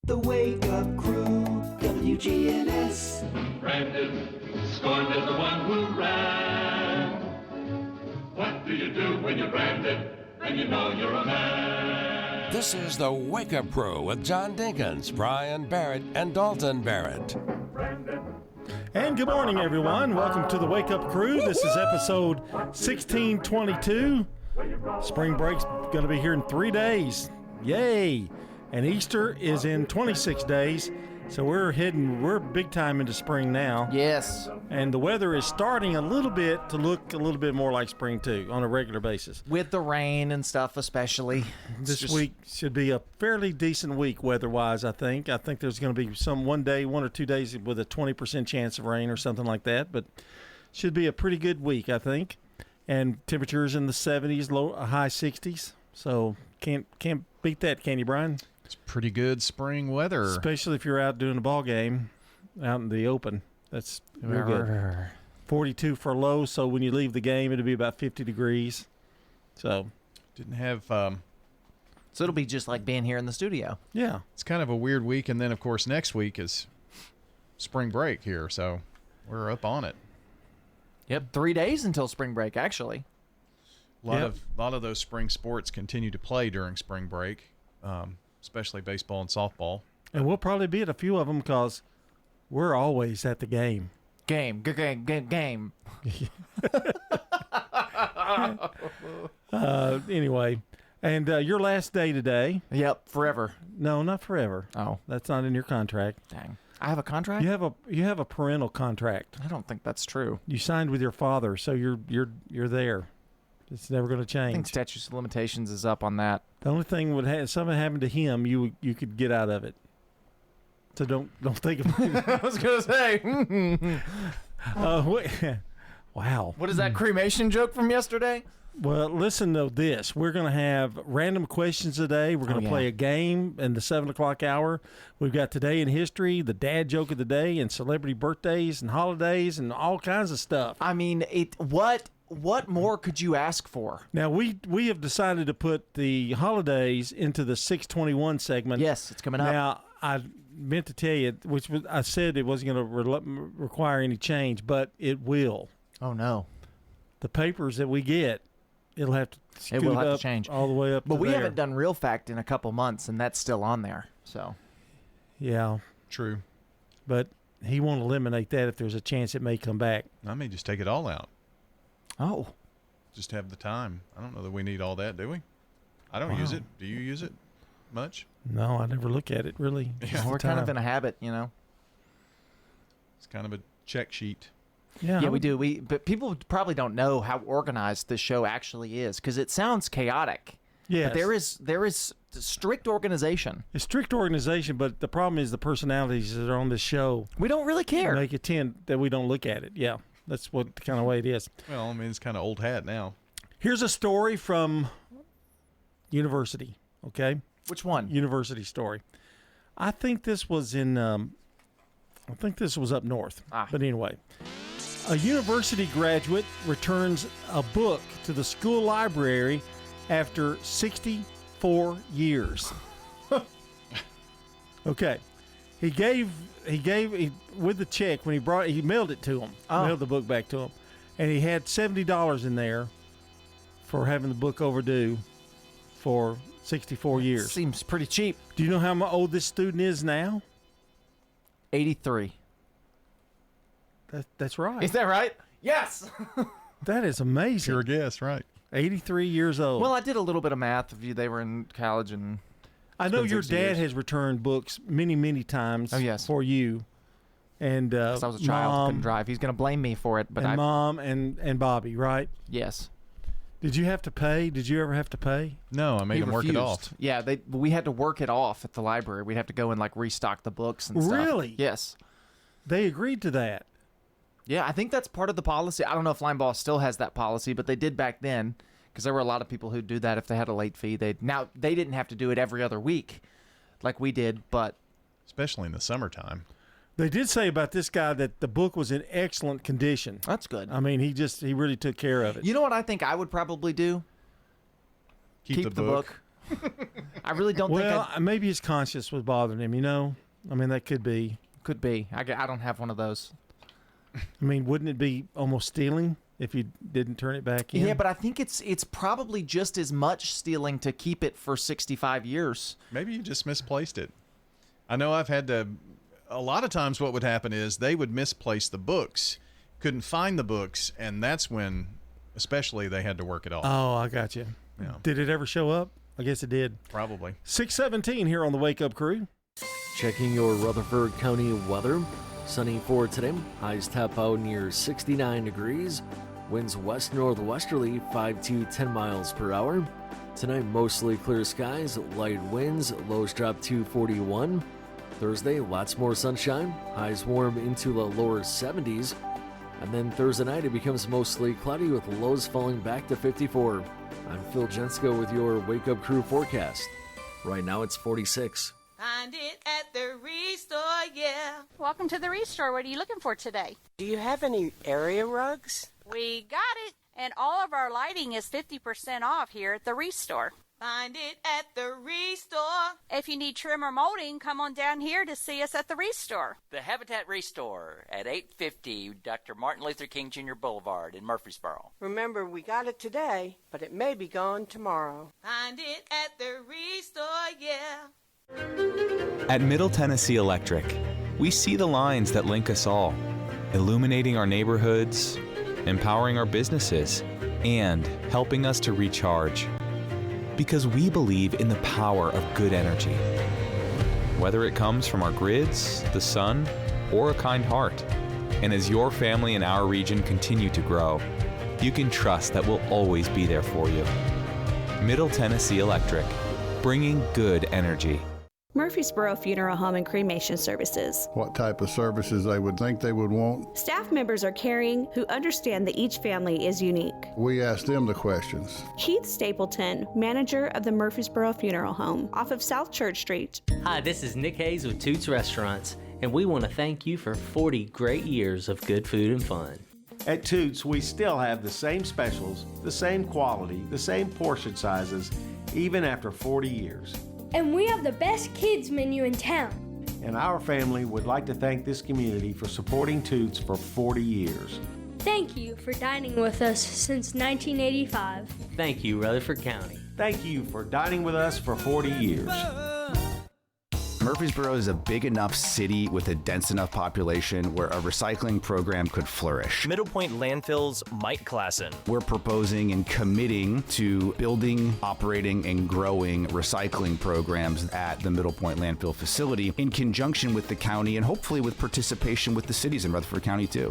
The Wake Up Crew, WGNS. Branded, scorned as the one who ran. What do you do when you're branded and you know you're a man? This is the Wake Up Crew with John Dinkins, Brian Barrett, and Dalton Barrett. And good morning, everyone. Welcome to the Wake Up Crew. This is episode 1622. Spring break's going to be here in 3 days. Yay! And Easter is in 26 days. So we're big time into spring now. Yes. And the weather is starting a little bit to look a little bit more like spring too on a regular basis. With the rain and stuff especially. This week should be a fairly decent week weather-wise, I think. I think there's going to be one or 2 days with a 20% chance of rain or something like that. But should be a pretty good week, I think. And temperatures in the 70s, high 60s. So can't beat that, can you, Brian? It's pretty good spring weather. Especially if you're out doing a ball game out in the open. That's real good. 42 for low, so when you leave the game, it'll be about 50 degrees. So didn't have... So it'll be just like being here in the studio. Yeah. It's kind of a weird week, and then, of course, next week is spring break here, so we're up on it. Yep, 3 days until spring break, actually. A lot of those spring sports continue to play during spring break, especially baseball and softball. And we'll probably be at a few of them because we're always at the game. Game. Anyway, and your last day today. Yep, forever. No, not forever. Oh. That's not in your contract. Dang. I have a contract? You have a parental contract. I don't think that's true. You signed with your father, so you're there. It's never going to change. I think statute of limitations is up on that. The only thing if something happened to him, you could get out of it. So don't think about it. I was going to say. Wow. What is that cremation joke from yesterday? Well, listen to this. We're going to have random questions today. We're going to play a game in the 7 o'clock hour. We've got Today in History, the dad joke of the day, and celebrity birthdays and holidays and all kinds of stuff. I mean, what more could you ask for? Now, we have decided to put the holidays into the 621 segment. Yes, it's coming up. Now, I meant to tell you, I said it wasn't going to require any change, but it will. Oh, no. The papers that we get, it'll have to scoot it will have up to change all the way up but to we there. haven't done Real Fact in a couple months, and that's still on there. So Yeah. True. But he won't eliminate that if there's a chance it may come back. I may just take it all out. Oh. Just have the time. I don't know that we need all that, do we? I don't use it. Do you use it much? No, I never look at it, really. Yeah. We're kind of in a habit, you know. It's kind of a check sheet. Yeah, we do. But people probably don't know how organized this show actually is because it sounds chaotic. Yes. But there is strict organization. It's strict organization, but the problem is the personalities that are on this show. We don't really care. Make it tend that we don't look at it. Yeah, that's what the kind of way it is. Well, I mean, it's kind of old hat now. Here's a story from University, okay? Which one? University story. I think this was up north. But anyway, a university graduate returns a book to the school library after 64 years. Okay. He gave with the check when he mailed it to him. Mailed the book back to him. And he had $70 in there for having the book overdue for 64 years. Seems pretty cheap. Do you know how old this student is now? 83. That's right. Is that right? Yes. That is amazing. Pure guess, right? 83 years old. Well, I did a little bit of math. They were in college, and I know your 60 dad years. has returned books many, many times. Oh, yes. For you, and because I was a child, Mom, couldn't drive. He's going to blame me for it, but and Mom and Bobby, right? Yes. Did you have to pay? Did you ever have to pay? No, I made him work it off. Yeah, we had to work it off at the library. We'd have to go and restock the books and stuff. Really? Yes. They agreed to that. Yeah, I think that's part of the policy. I don't know if Linebaugh still has that policy, but they did back then because there were a lot of people who'd do that if they had a late fee. They didn't have to do it every other week like we did, but especially in the summertime. They did say about this guy that the book was in excellent condition. That's good. I mean, he really took care of it. You know what I think I would probably do? Keep the book. I really don't think Well, maybe his conscience was bothering him, I mean, that could be. could be. I don't have one of those. I mean, wouldn't it be almost stealing if you didn't turn it back in? Yeah, but I think it's probably just as much stealing to keep it for 65 years. Maybe you just misplaced it. I know I've had to. A lot of times, what would happen is they would misplace the books, couldn't find the books, and that's when, especially, they had to work it off. Oh, I got you. Yeah. Did it ever show up? I guess it did. Probably. 6:17 here on the Wake Up Crew. Checking your Rutherford County weather. Sunny for today. Highs top out near 69 degrees. Winds west northwesterly 5 to 10 miles per hour. Tonight, mostly clear skies, light winds, lows drop to 41. Thursday, lots more sunshine, highs warm into the lower 70s. And then Thursday night, it becomes mostly cloudy with lows falling back to 54. I'm Phil Jensko with your Wake Up Crew forecast. Right now, it's 46. Find it at the Restore, yeah. Welcome to the Restore. What are you looking for today? Do you have any area rugs? We got it. And all of our lighting is 50% off here at the Restore. Find it at the Restore. If you need trim or molding, come on down here to see us at the Restore. The Habitat Restore at 850 Dr. Martin Luther King Jr. Boulevard in Murfreesboro. Remember, we got it today, but it may be gone tomorrow. Find it at the Restore, yeah. At Middle Tennessee Electric, we see the lines that link us all, illuminating our neighborhoods, empowering our businesses, and helping us to recharge. Because we believe in the power of good energy. Whether it comes from our grids, the sun, or a kind heart. And as your family and our region continue to grow, you can trust that we'll always be there for you. Middle Tennessee Electric, bringing good energy. Murfreesboro Funeral Home and Cremation Services. What type of services they would think they would want. Staff members are caring who understand that each family is unique. We ask them the questions. Keith Stapleton, manager of the Murfreesboro Funeral Home off of South Church Street. Hi, this is Nick Hayes with Toots Restaurants, and we want to thank you for 40 great years of good food and fun. At Toots, we still have the same specials, the same quality, the same portion sizes, even after 40 years. And we have the best kids menu in town. And our family would like to thank this community for supporting Toots for 40 years. Thank you for dining with us since 1985. Thank you, Rutherford County. Thank you for dining with us for 40 years. Murfreesboro is a big enough city with a dense enough population where a recycling program could flourish. Middle Point Landfill's Mike Klassen. We're proposing and committing to building, operating, and growing recycling programs at the Middle Point Landfill facility in conjunction with the county and hopefully with participation with the cities in Rutherford County too.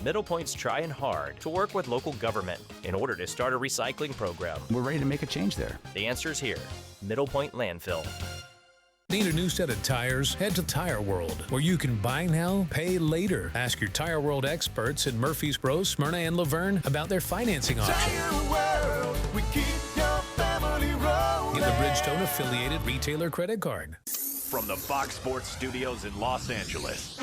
Middle Point's trying hard to work with local government in order to start a recycling program. We're ready to make a change there. The answer's here. Middle Point Landfill. Need a new set of tires? Head to Tire World, where you can buy now, pay later. Ask your Tire World experts in Murfreesboro, Smyrna, and Laverne about their financing options. Tire World, we keep your family rolling. Get the Bridgestone affiliated retailer credit card. From the Fox Sports Studios in Los Angeles,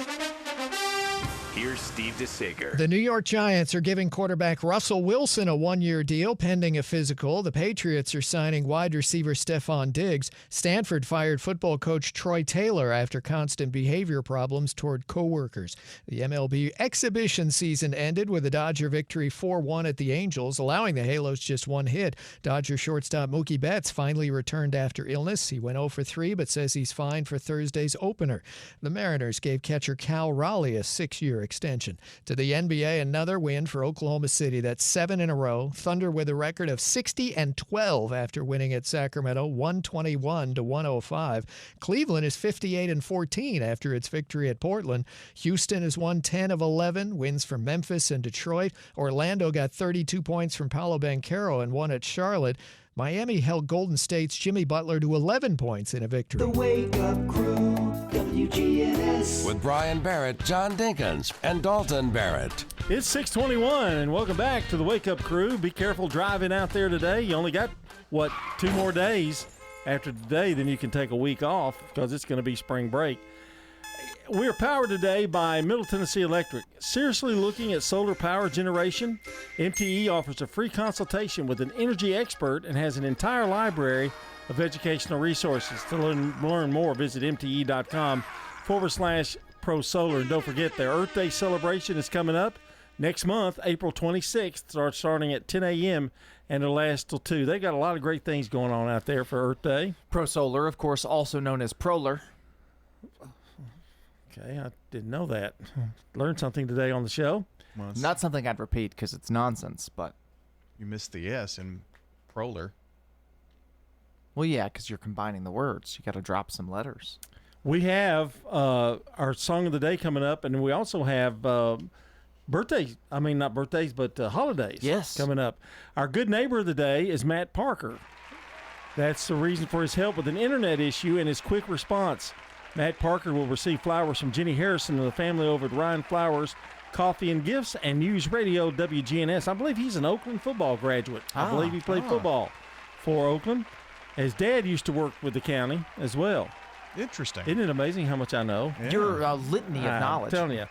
here's Steve DeSager. The New York Giants are giving quarterback Russell Wilson a one-year deal pending a physical. The Patriots are signing wide receiver Stephon Diggs. Stanford fired football coach Troy Taylor after constant behavior problems toward coworkers. The MLB exhibition season ended with a Dodger victory 4-1 at the Angels, allowing the Halos just one hit. Dodger shortstop Mookie Betts finally returned after illness. He went 0 for 3 but says he's fine for Thursday's opener. The Mariners gave catcher Cal Raleigh a 6-year extension. To the NBA, another win for Oklahoma City. That's 7 in a row. Thunder with a record of 60-12 after winning at Sacramento 121-105. Cleveland is 58-14 after its victory at Portland. Houston has won 10 of 11, wins from Memphis and Detroit. Orlando got 32 points from Paolo Banchero and won at Charlotte. Miami held Golden State's Jimmy Butler to 11 points in a victory. The Wake Up Crew, WGNS. With Brian Barrett, John Dinkins, and Dalton Barrett. It's 6:21, and welcome back to the Wake Up Crew. Be careful driving out there today. You only got, 2 more days after today, then you can take a week off because it's going to be spring break. We're powered today by Middle Tennessee Electric. Seriously looking at solar power generation? MTE offers a free consultation with an energy expert and has an entire library of educational resources. To learn more, visit mte.com/Pro Solar. And don't forget, their Earth Day celebration is coming up next month, April 26th, starting at 10 a.m. and it'll last till 2. They got a lot of great things going on out there for Earth Day. Pro Solar, of course, also known as Proler. Okay, I didn't know that. Learned something today on the show. Well, Not something I'd repeat because it's nonsense, but... You missed the S in Proler. Well, yeah, because you're combining the words. You got to drop some letters. We have our Song of the Day coming up, and we also have birthdays. I mean, not birthdays, but holidays coming up. Our good neighbor of the day is Matt Parker. That's the reason for his help with an internet issue and his quick response. Matt Parker will receive flowers from Jenny Harrison and the family over at Ryan Flowers, Coffee and Gifts, and News Radio WGNS. I believe he's an Oakland football graduate. I believe he played football for Oakland. His dad used to work with the county as well. Interesting. Isn't it amazing how much I know? Yeah. Your litany of knowledge. I'm telling you.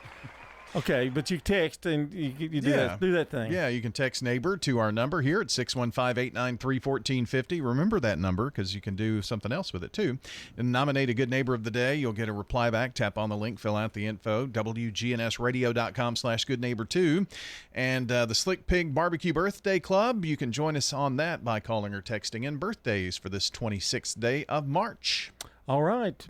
Okay, but you text and you do that thing. Yeah, you can text neighbor to our number here at 615-893-1450. Remember that number because you can do something else with it too. And nominate a good neighbor of the day. You'll get a reply back. Tap on the link, fill out the info. WGNSradio.com/goodneighbor2. And the Slick Pig Barbecue Birthday Club, you can join us on that by calling or texting in birthdays for this 26th day of March. All right.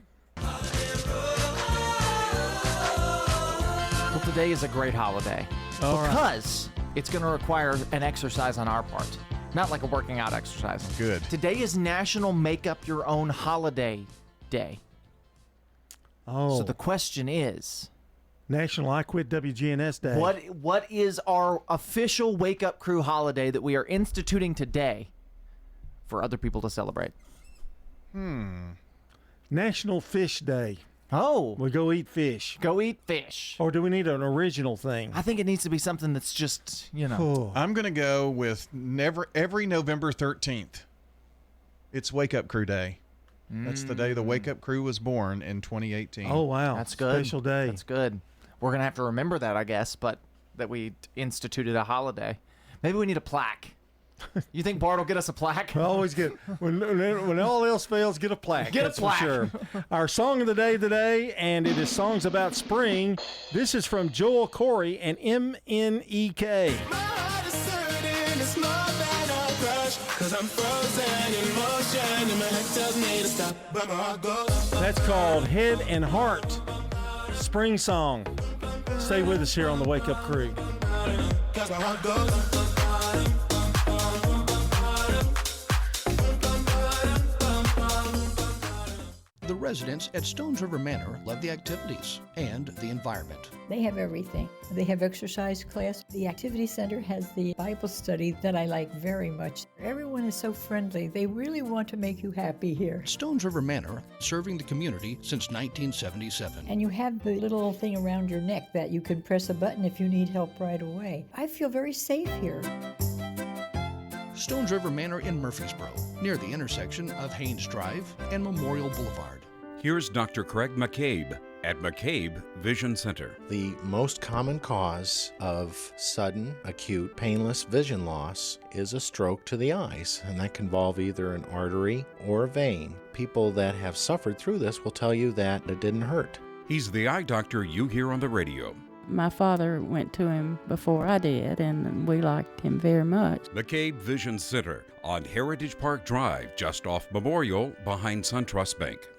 Well, today is a great holiday because it's going to require an exercise on our part. Not like a working out exercise. Good. Today is National Make Up Your Own Holiday Day. Oh. So the question is... National I Quit WGNS Day. What is our official Wake Up Crew holiday that we are instituting today for other people to celebrate? National Fish Day. Oh. We go eat fish. Go eat fish. Or do we need an original thing? I think it needs to be something that's just, I'm going to go with every November 13th. It's Wake Up Crew Day. That's the day the Wake Up Crew was born in 2018. Oh, wow. That's good. Special day. That's good. We're going to have to remember that, I guess, but that we instituted a holiday. Maybe we need a plaque. You think Bart will get us a plaque? I always get, when all else fails, get a plaque. Get That's a plaque. for sure. Our song of the day today, and it is songs about spring. This is from Joel Corey and MNEK. That's called Head and Heart. Spring song. Stay with us here on the Wake Up Crew. The residents at Stones River Manor love the activities and the environment. They have everything. They have exercise class. The activity center has the Bible study that I like very much. Everyone is so friendly. They really want to make you happy here. Stones River Manor, serving the community since 1977. And you have the little thing around your neck that you can press a button if you need help right away. I feel very safe here. Stones River Manor in Murfreesboro, near the intersection of Haynes Drive and Memorial Boulevard. Here's Dr. Craig McCabe at McCabe Vision Center. The most common cause of sudden, acute, painless vision loss is a stroke to the eyes, and that can involve either an artery or a vein. People that have suffered through this will tell you that it didn't hurt. He's the eye doctor you hear on the radio. My father went to him before I did, and we liked him very much. McCabe Vision Center on Heritage Park Drive, just off Memorial, behind SunTrust Bank.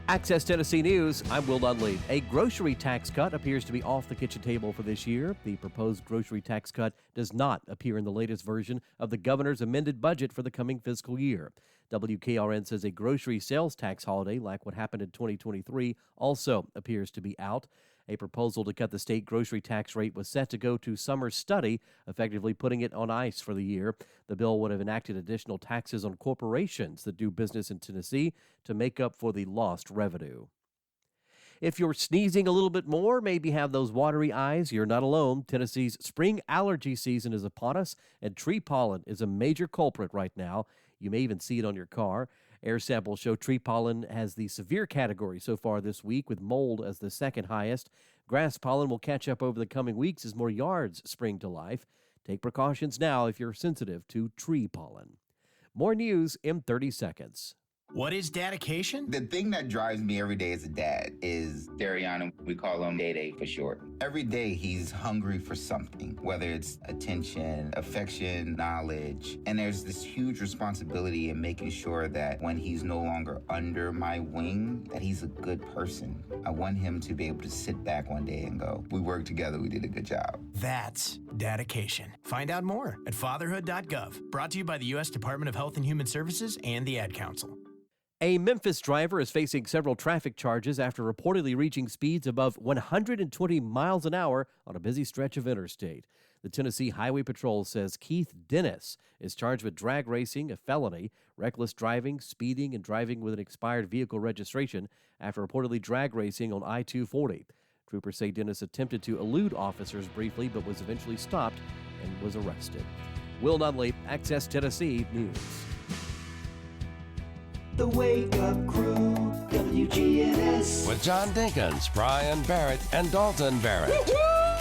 Access Tennessee News, I'm Will Dudley. A grocery tax cut appears to be off the kitchen table for this year. The proposed grocery tax cut does not appear in the latest version of the governor's amended budget for the coming fiscal year. WKRN says a grocery sales tax holiday, like what happened in 2023, also appears to be out. A proposal to cut the state grocery tax rate was set to go to summer study, effectively putting it on ice for the year. The bill would have enacted additional taxes on corporations that do business in Tennessee to make up for the lost revenue. If you're sneezing a little bit more, maybe have those watery eyes, you're not alone. Tennessee's spring allergy season is upon us, and tree pollen is a major culprit right now. You may even see it on your car. Air samples show tree pollen has the severe category so far this week, with mold as the second highest. Grass pollen will catch up over the coming weeks as more yards spring to life. Take precautions now if you're sensitive to tree pollen. More news in 30 seconds. What is dedication? The thing that drives me every day as a dad is Dariana. We call him Day Day for short. Every day he's hungry for something, whether it's attention, affection, knowledge. And there's this huge responsibility in making sure that when he's no longer under my wing, that he's a good person. I want him to be able to sit back one day and go, we worked together, we did a good job. That's dedication. Find out more at fatherhood.gov. Brought to you by the U.S. Department of Health and Human Services and the Ad Council. A Memphis driver is facing several traffic charges after reportedly reaching speeds above 120 miles an hour on a busy stretch of interstate. The Tennessee Highway Patrol says Keith Dennis is charged with drag racing, a felony, reckless driving, speeding, and driving with an expired vehicle registration after reportedly drag racing on I-240. Troopers say Dennis attempted to elude officers briefly but was eventually stopped and was arrested. Will Nunley, Access Tennessee News. The Wake Up Crew, WGNS. With John Dinkins, Brian Barrett, and Dalton Barrett.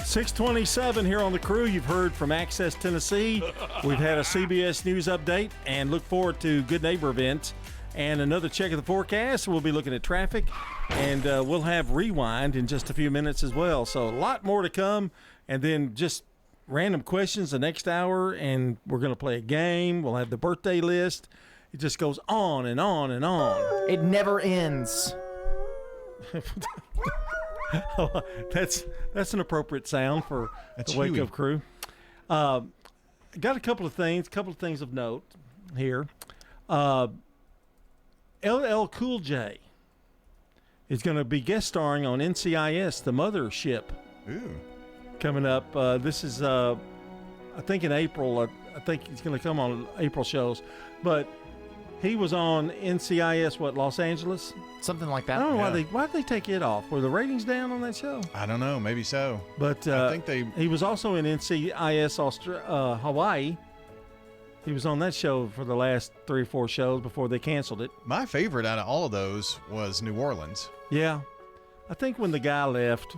627 here on the crew. You've heard from Access Tennessee. We've had a CBS News update and look forward to Good Neighbor events and another check of the forecast. We'll be looking at traffic and we'll have Rewind in just a few minutes as well. So a lot more to come, and then just random questions the next hour, and we're going to play a game. We'll have the birthday list. It just goes on and on and on. It never ends. That's an appropriate sound for the Wake Up Crew. Got a couple of things of note here. LL Cool J is going to be guest starring on NCIS, the Mothership. Ooh. Coming up. This is, I think, in April. I think he's going to come on April shows. But he was on NCIS, Los Angeles? Something like that. I don't know why did they take it off? Were the ratings down on that show? I don't know. Maybe so. But I think he was also in NCIS Hawaii. He was on that show for the last 3 or 4 shows before they canceled it. My favorite out of all of those was New Orleans. Yeah. I think when the guy left,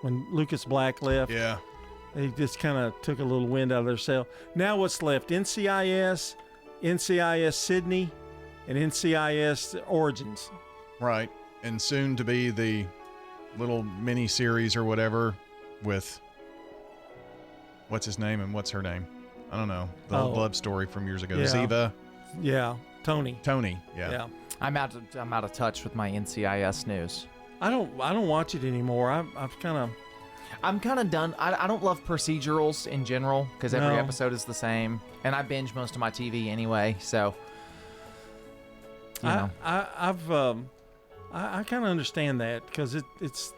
when Lucas Black left, yeah, they just kind of took a little wind out of their sail. Now what's left? NCIS Sydney, and NCIS Origins. Right. And soon to be the little mini series or whatever with what's his name and what's her name? I don't know. The love story from years ago. Yeah. Ziva. Yeah. Tony. Yeah. I'm out of touch with my NCIS news. I don't watch it anymore. I'm kind of done. I don't love procedurals in general because every No. episode is the same, and I binge most of my TV anyway. So, you know. I kind of understand that because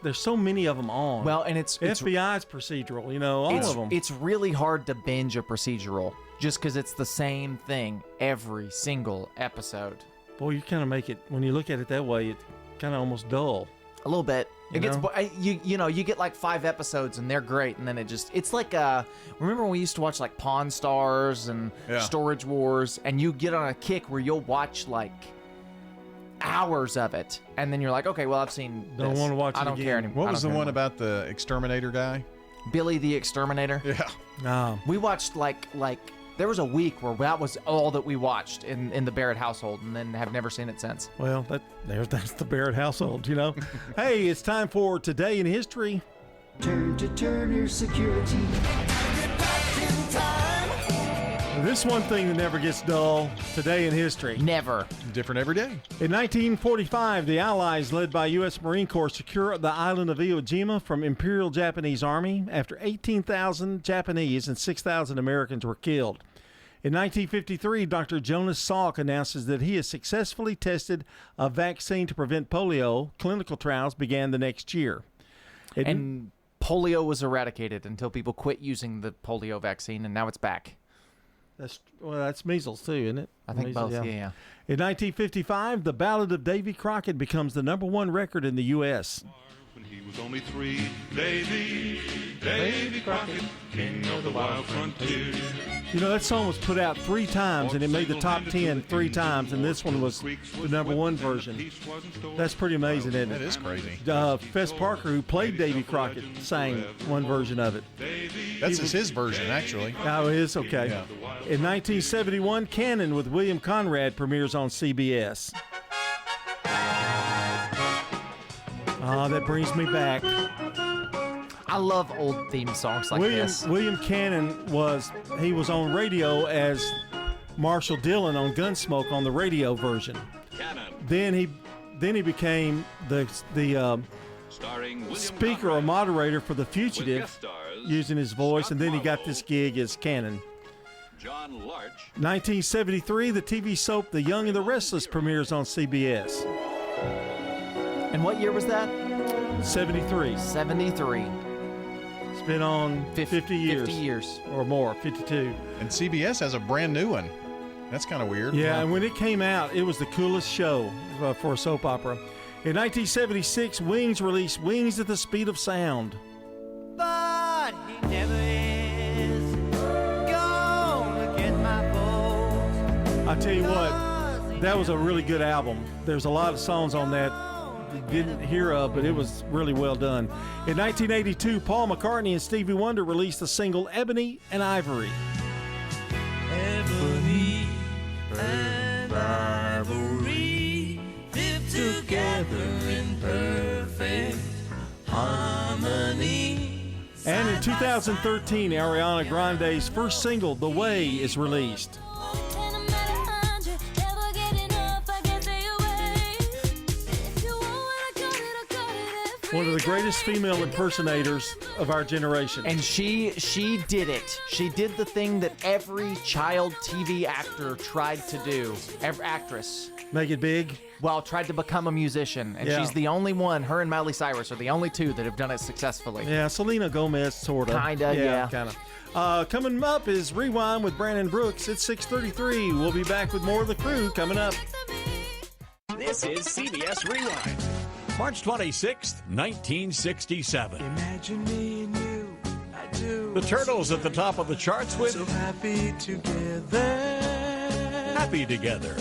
there's so many of them on. Well, and it's FBI's procedural, all of them. It's really hard to binge a procedural just because it's the same thing every single episode. Boy, you kind of make it, when you look at it that way, it's kind of almost dull. A little bit. It gets know? you get like 5 episodes and they're great, and then it's like remember when we used to watch like Pawn Stars and Storage Wars, and you get on a kick where you'll watch like hours of it, and then you're like, okay, well, I've seen Don't this. want to watch it I don't again. care anymore. What was the one about the exterminator guy? Billy the Exterminator? Yeah. No. We watched like there was a week where that was all that we watched in the Barrett household, and then have never seen it since. Well, that's the Barrett household, Hey, it's time for Today in History. Turn to Turner Security. This one thing that never gets dull, Today in History. Never. Different every day. In 1945, the Allies, led by U.S. Marine Corps, secured the island of Iwo Jima from Imperial Japanese Army after 18,000 Japanese and 6,000 Americans were killed. In 1953, Dr. Jonas Salk announces that he has successfully tested a vaccine to prevent polio. Clinical trials began the next year. And polio was eradicated until people quit using the polio vaccine, and now it's back. That's measles too, isn't it? I think Measles, both, yeah. In 1955, The Ballad of Davy Crockett becomes the #1 record in the U.S. When he was only 3. Davy Crockett, king of the wild frontier. You know, that song was put out 3 times, and it made the top 10 3 times, and this one was the #1 version. That's pretty amazing, isn't it? That is crazy. Fess Parker, who played Davy Crockett, sang one version of it. That's his version, actually. Oh, it is? Okay. Yeah. In 1971, Cannon with William Conrad premieres on CBS. That brings me back. I love old theme songs like this. William Cannon was on radio as Marshall Dillon on Gunsmoke on the radio version. Then he became the speaker or moderator for The Fugitive, using his voice, and then he got this gig as Cannon. 1973, the TV soap The Young and the Restless premieres on CBS. And what year was that? 73. 73. It's been on 50 years. 50 years. Or more, 52. And CBS has a brand new one. That's kind of weird. Yeah, and when it came out, it was the coolest show for a soap opera. In 1976, Wings released Wings at the Speed of Sound. But he never is gonna get my vote. I tell you what, that was a really good album. There's a lot of songs on that you didn't hear of, but it was really well done. In 1982, Paul McCartney and Stevie Wonder released the single Ebony and Ivory. Ebony and ivory live together in perfect harmony. And in 2013, Ariana Grande's first single, The Way, is released. One of the greatest female impersonators of our generation. And she did it. She did the thing that every child TV actor tried to do. Every actress. Make it big? Well, tried to become a musician. And she's the only one, her and Miley Cyrus are the only two that have done it successfully. Yeah, Selena Gomez, sort of. Kinda, yeah. Kind of. Coming up is Rewind with Brandon Brooks. It's 6:33. We'll be back with more of the crew coming up. This is CBS Rewind. March 26th, 1967. Imagine me and you, I do. The Turtles at the top of the charts with So happy together. Happy Together.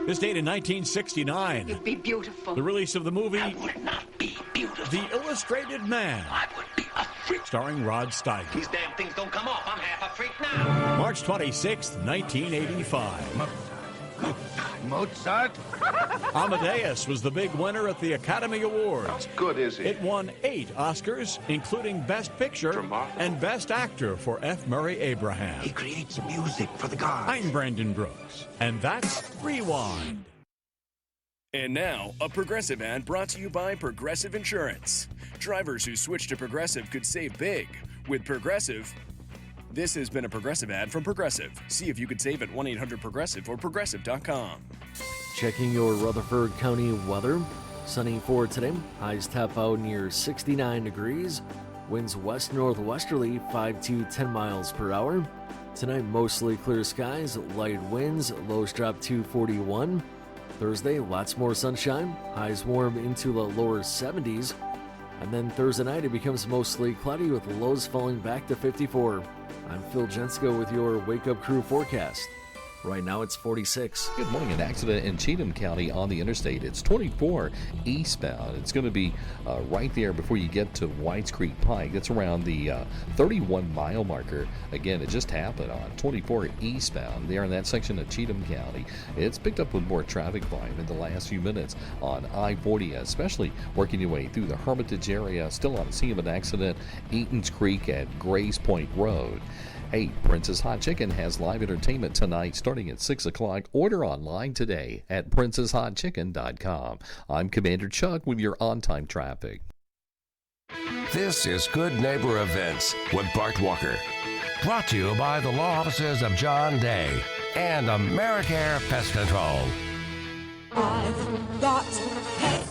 This date in 1969. It'd be beautiful. The release of the movie I would not be beautiful. The Illustrated Man. I would be a freak. Starring Rod Steiger. These damn things don't come off. I'm half a freak now. March 26th, 1985. Mozart? Amadeus was the big winner at the Academy Awards. How good is he? It won 8 Oscars, including Best Picture and Best Actor for F. Murray Abraham. He creates music for the gods. I'm Brandon Brooks, and that's Rewind. And now, a Progressive ad brought to you by Progressive Insurance. Drivers who switch to Progressive could save big. With Progressive... This has been a Progressive ad from Progressive. See if you could save at 1-800-PROGRESSIVE or Progressive.com. Checking your Rutherford County weather. Sunny for today. Highs top out near 69 degrees. Winds west-northwesterly 5 to 10 miles per hour. Tonight, mostly clear skies, light winds. Lows drop to 41. Thursday, lots more sunshine. Highs warm into the lower 70s. And then Thursday night, it becomes mostly cloudy with lows falling back to 54. I'm Phil Jensko with your Wake Up Crew forecast. Right now it's 46. Good morning. An accident in Cheatham County on the interstate. It's 24 eastbound. It's going to be right there before you get to Whites Creek Pike. That's around the 31-mile marker. Again, it just happened on 24 eastbound there in that section of Cheatham County. It's picked up with more traffic volume in the last few minutes on I-40, especially working your way through the Hermitage area. Still on the scene of an accident, Eaton's Creek at Grays Point Road. Hey, Princess Hot Chicken has live entertainment tonight starting at 6 o'clock. Order online today at princesshotchicken.com. I'm Commander Chuck with your on-time traffic. This is Good Neighbor Events with Bart Walker. Brought to you by the law offices of John Day and AmeriCare Pest Control. I've got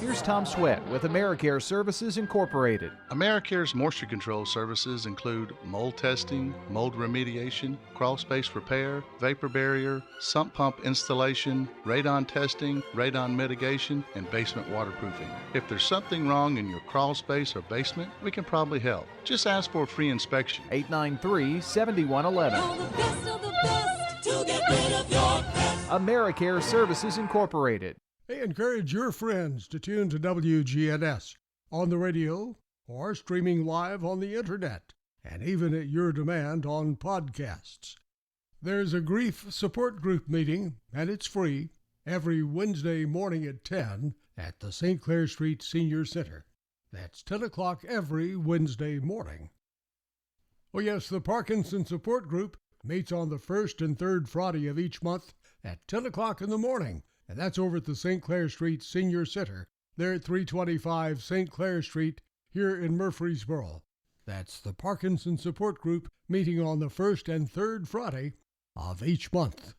Here's Here's Tom Sweat with AmeriCare Services Incorporated. AmeriCare's moisture control services include mold testing, mold remediation, crawl space repair, vapor barrier, sump pump installation, radon testing, radon mitigation, and basement waterproofing. If there's something wrong in your crawl space or basement, we can probably help. Just ask for a free inspection. 893-7111. AmeriCare Services Incorporated. Hey, encourage your friends to tune to WGNS on the radio or streaming live on the internet, and even at your demand on podcasts. There's a grief support group meeting, and it's free, every Wednesday morning at 10 at the St. Clair Street Senior Center. That's 10 o'clock every Wednesday morning. Oh yes, the Parkinson Support Group meets on the first and third Friday of each month at 10 o'clock in the morning, and that's over at the St. Clair Street Senior Center. They're at 325 St. Clair Street here in Murfreesboro. That's the Parkinson Support Group meeting on the first and third Friday of each month.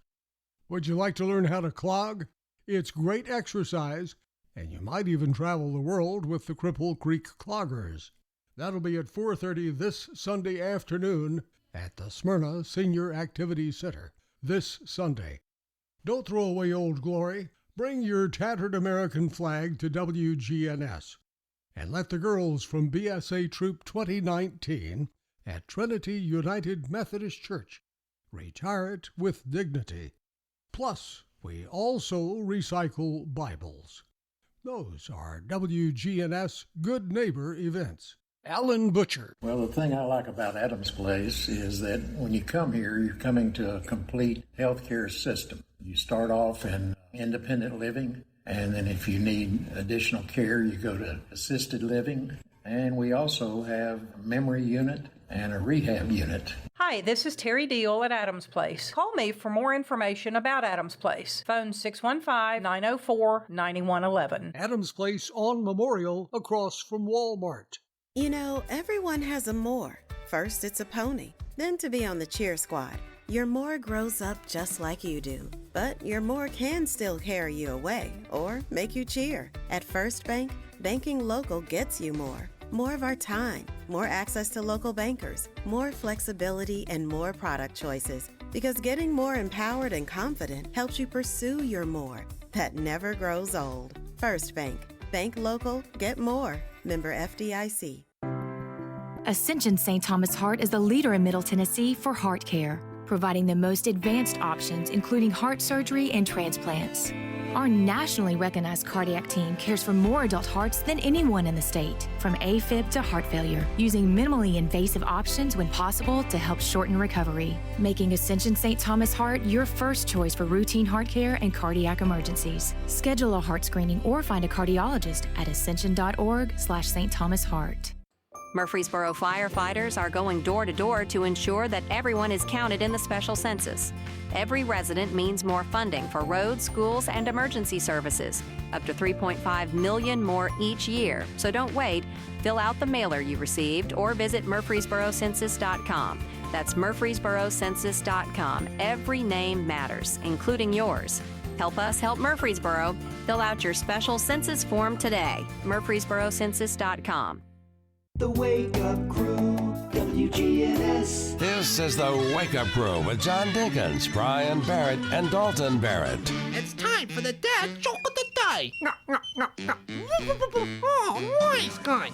Would you like to learn how to clog? It's great exercise, and you might even travel the world with the Cripple Creek Cloggers. That'll be at 4:30 this Sunday afternoon at the Smyrna Senior Activity Center this Sunday. Don't throw away Old Glory. Bring your tattered American flag to WGNS. And let the girls from BSA Troop 2019 at Trinity United Methodist Church retire it with dignity. Plus, we also recycle Bibles. Those are WGNS Good Neighbor events. Alan Butcher. Well, the thing I like about Adams Place is that when you come here, you're coming to a complete healthcare system. You start off in independent living, and then if you need additional care, you go to assisted living. And we also have a memory unit and a rehab unit. Hi, this is Terry Deal at Adams Place. Call me for more information about Adams Place. Phone 615-904-9111. Adams Place on Memorial across from Walmart. You know, everyone has a more. First, it's a pony. Then to be on the cheer squad. Your more grows up just like you do. But your more can still carry you away or make you cheer. At First Bank, banking local gets you more. More of our time, more access to local bankers, more flexibility, and more product choices. Because getting more empowered and confident helps you pursue your more. That never grows old. First Bank. Bank local, get more. Member FDIC. Ascension St. Thomas Heart is the leader in Middle Tennessee for heart care, providing the most advanced options, including heart surgery and transplants. Our nationally recognized cardiac team cares for more adult hearts than anyone in the state, from AFib to heart failure, using minimally invasive options when possible to help shorten recovery, making Ascension St. Thomas Heart your first choice for routine heart care and cardiac emergencies. Schedule a heart screening or find a cardiologist at ascension.org/St. Thomas Heart. Murfreesboro firefighters are going door to door to ensure that everyone is counted in the special census. Every resident means more funding for roads, schools, and emergency services. Up to $3.5 million more each year. So don't wait. Fill out the mailer you received or visit murfreesborocensus.com. That's murfreesborocensus.com. Every name matters, including yours. Help us help Murfreesboro. Fill out your special census form today. murfreesborocensus.com. The Wake Up Crew, WGNS. This is the Wake Up Crew with John Dinkins, Brian Barrett, and Dalton Barrett. It's time for the dad joke of the day. Oh, nice guy.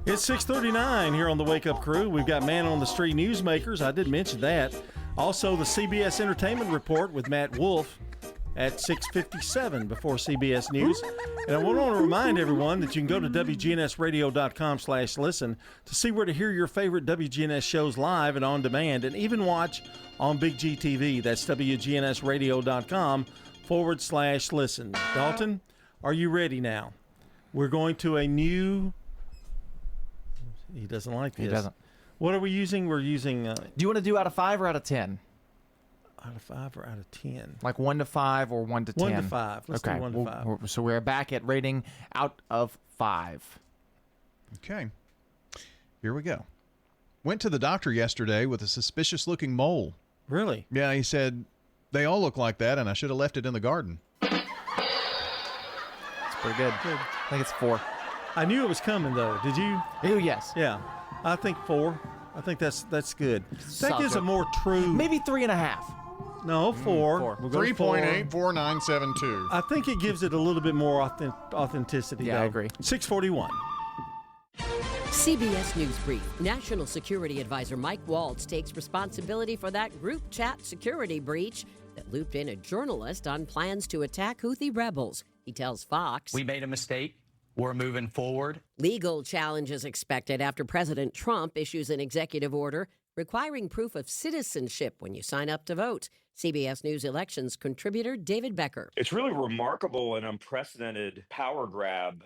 It's 6:39 here on the Wake Up Crew. We've got Man on the Street Newsmakers. I did mention that. Also, the CBS Entertainment Report with Matt Wolf at 6:57 before CBS News. And I want to remind everyone that you can go to WGNSradio.com/listen to see where to hear your favorite WGNS shows live and on demand, and even watch on Big G TV. That's WGNSradio.com/listen. Dalton, are you ready now? We're going to a new... He doesn't like this. He doesn't. What are we using? We're using... Do you want to do out of 5 or out of 10? Out of 5 or out of 10? Like 1 to 5 or 1 to 10? 1 to 5. Let's do 1 to 5. So we're back at rating out of 5. Okay. Here we go. Went to the doctor yesterday with a suspicious-looking mole. Really? Yeah, he said, they all look like that, and I should have left it in the garden. It's pretty good. I think it's 4. I knew it was coming, though. Did you? Oh, yes. Yeah. I think 4. I think that's good. That gives a more true. Maybe 3.5. No, 4. 4. We'll go 3.84972. I think it gives it a little bit more authenticity. Yeah, though. I agree. 641. CBS News Brief. National Security Advisor Mike Waltz takes responsibility for that group chat security breach that looped in a journalist on plans to attack Houthi rebels. He tells Fox, "We made a mistake. We're moving forward." Legal challenges expected after President Trump issues an executive order requiring proof of citizenship when you sign up to vote. CBS News elections contributor David Becker. It's really remarkable and unprecedented power grab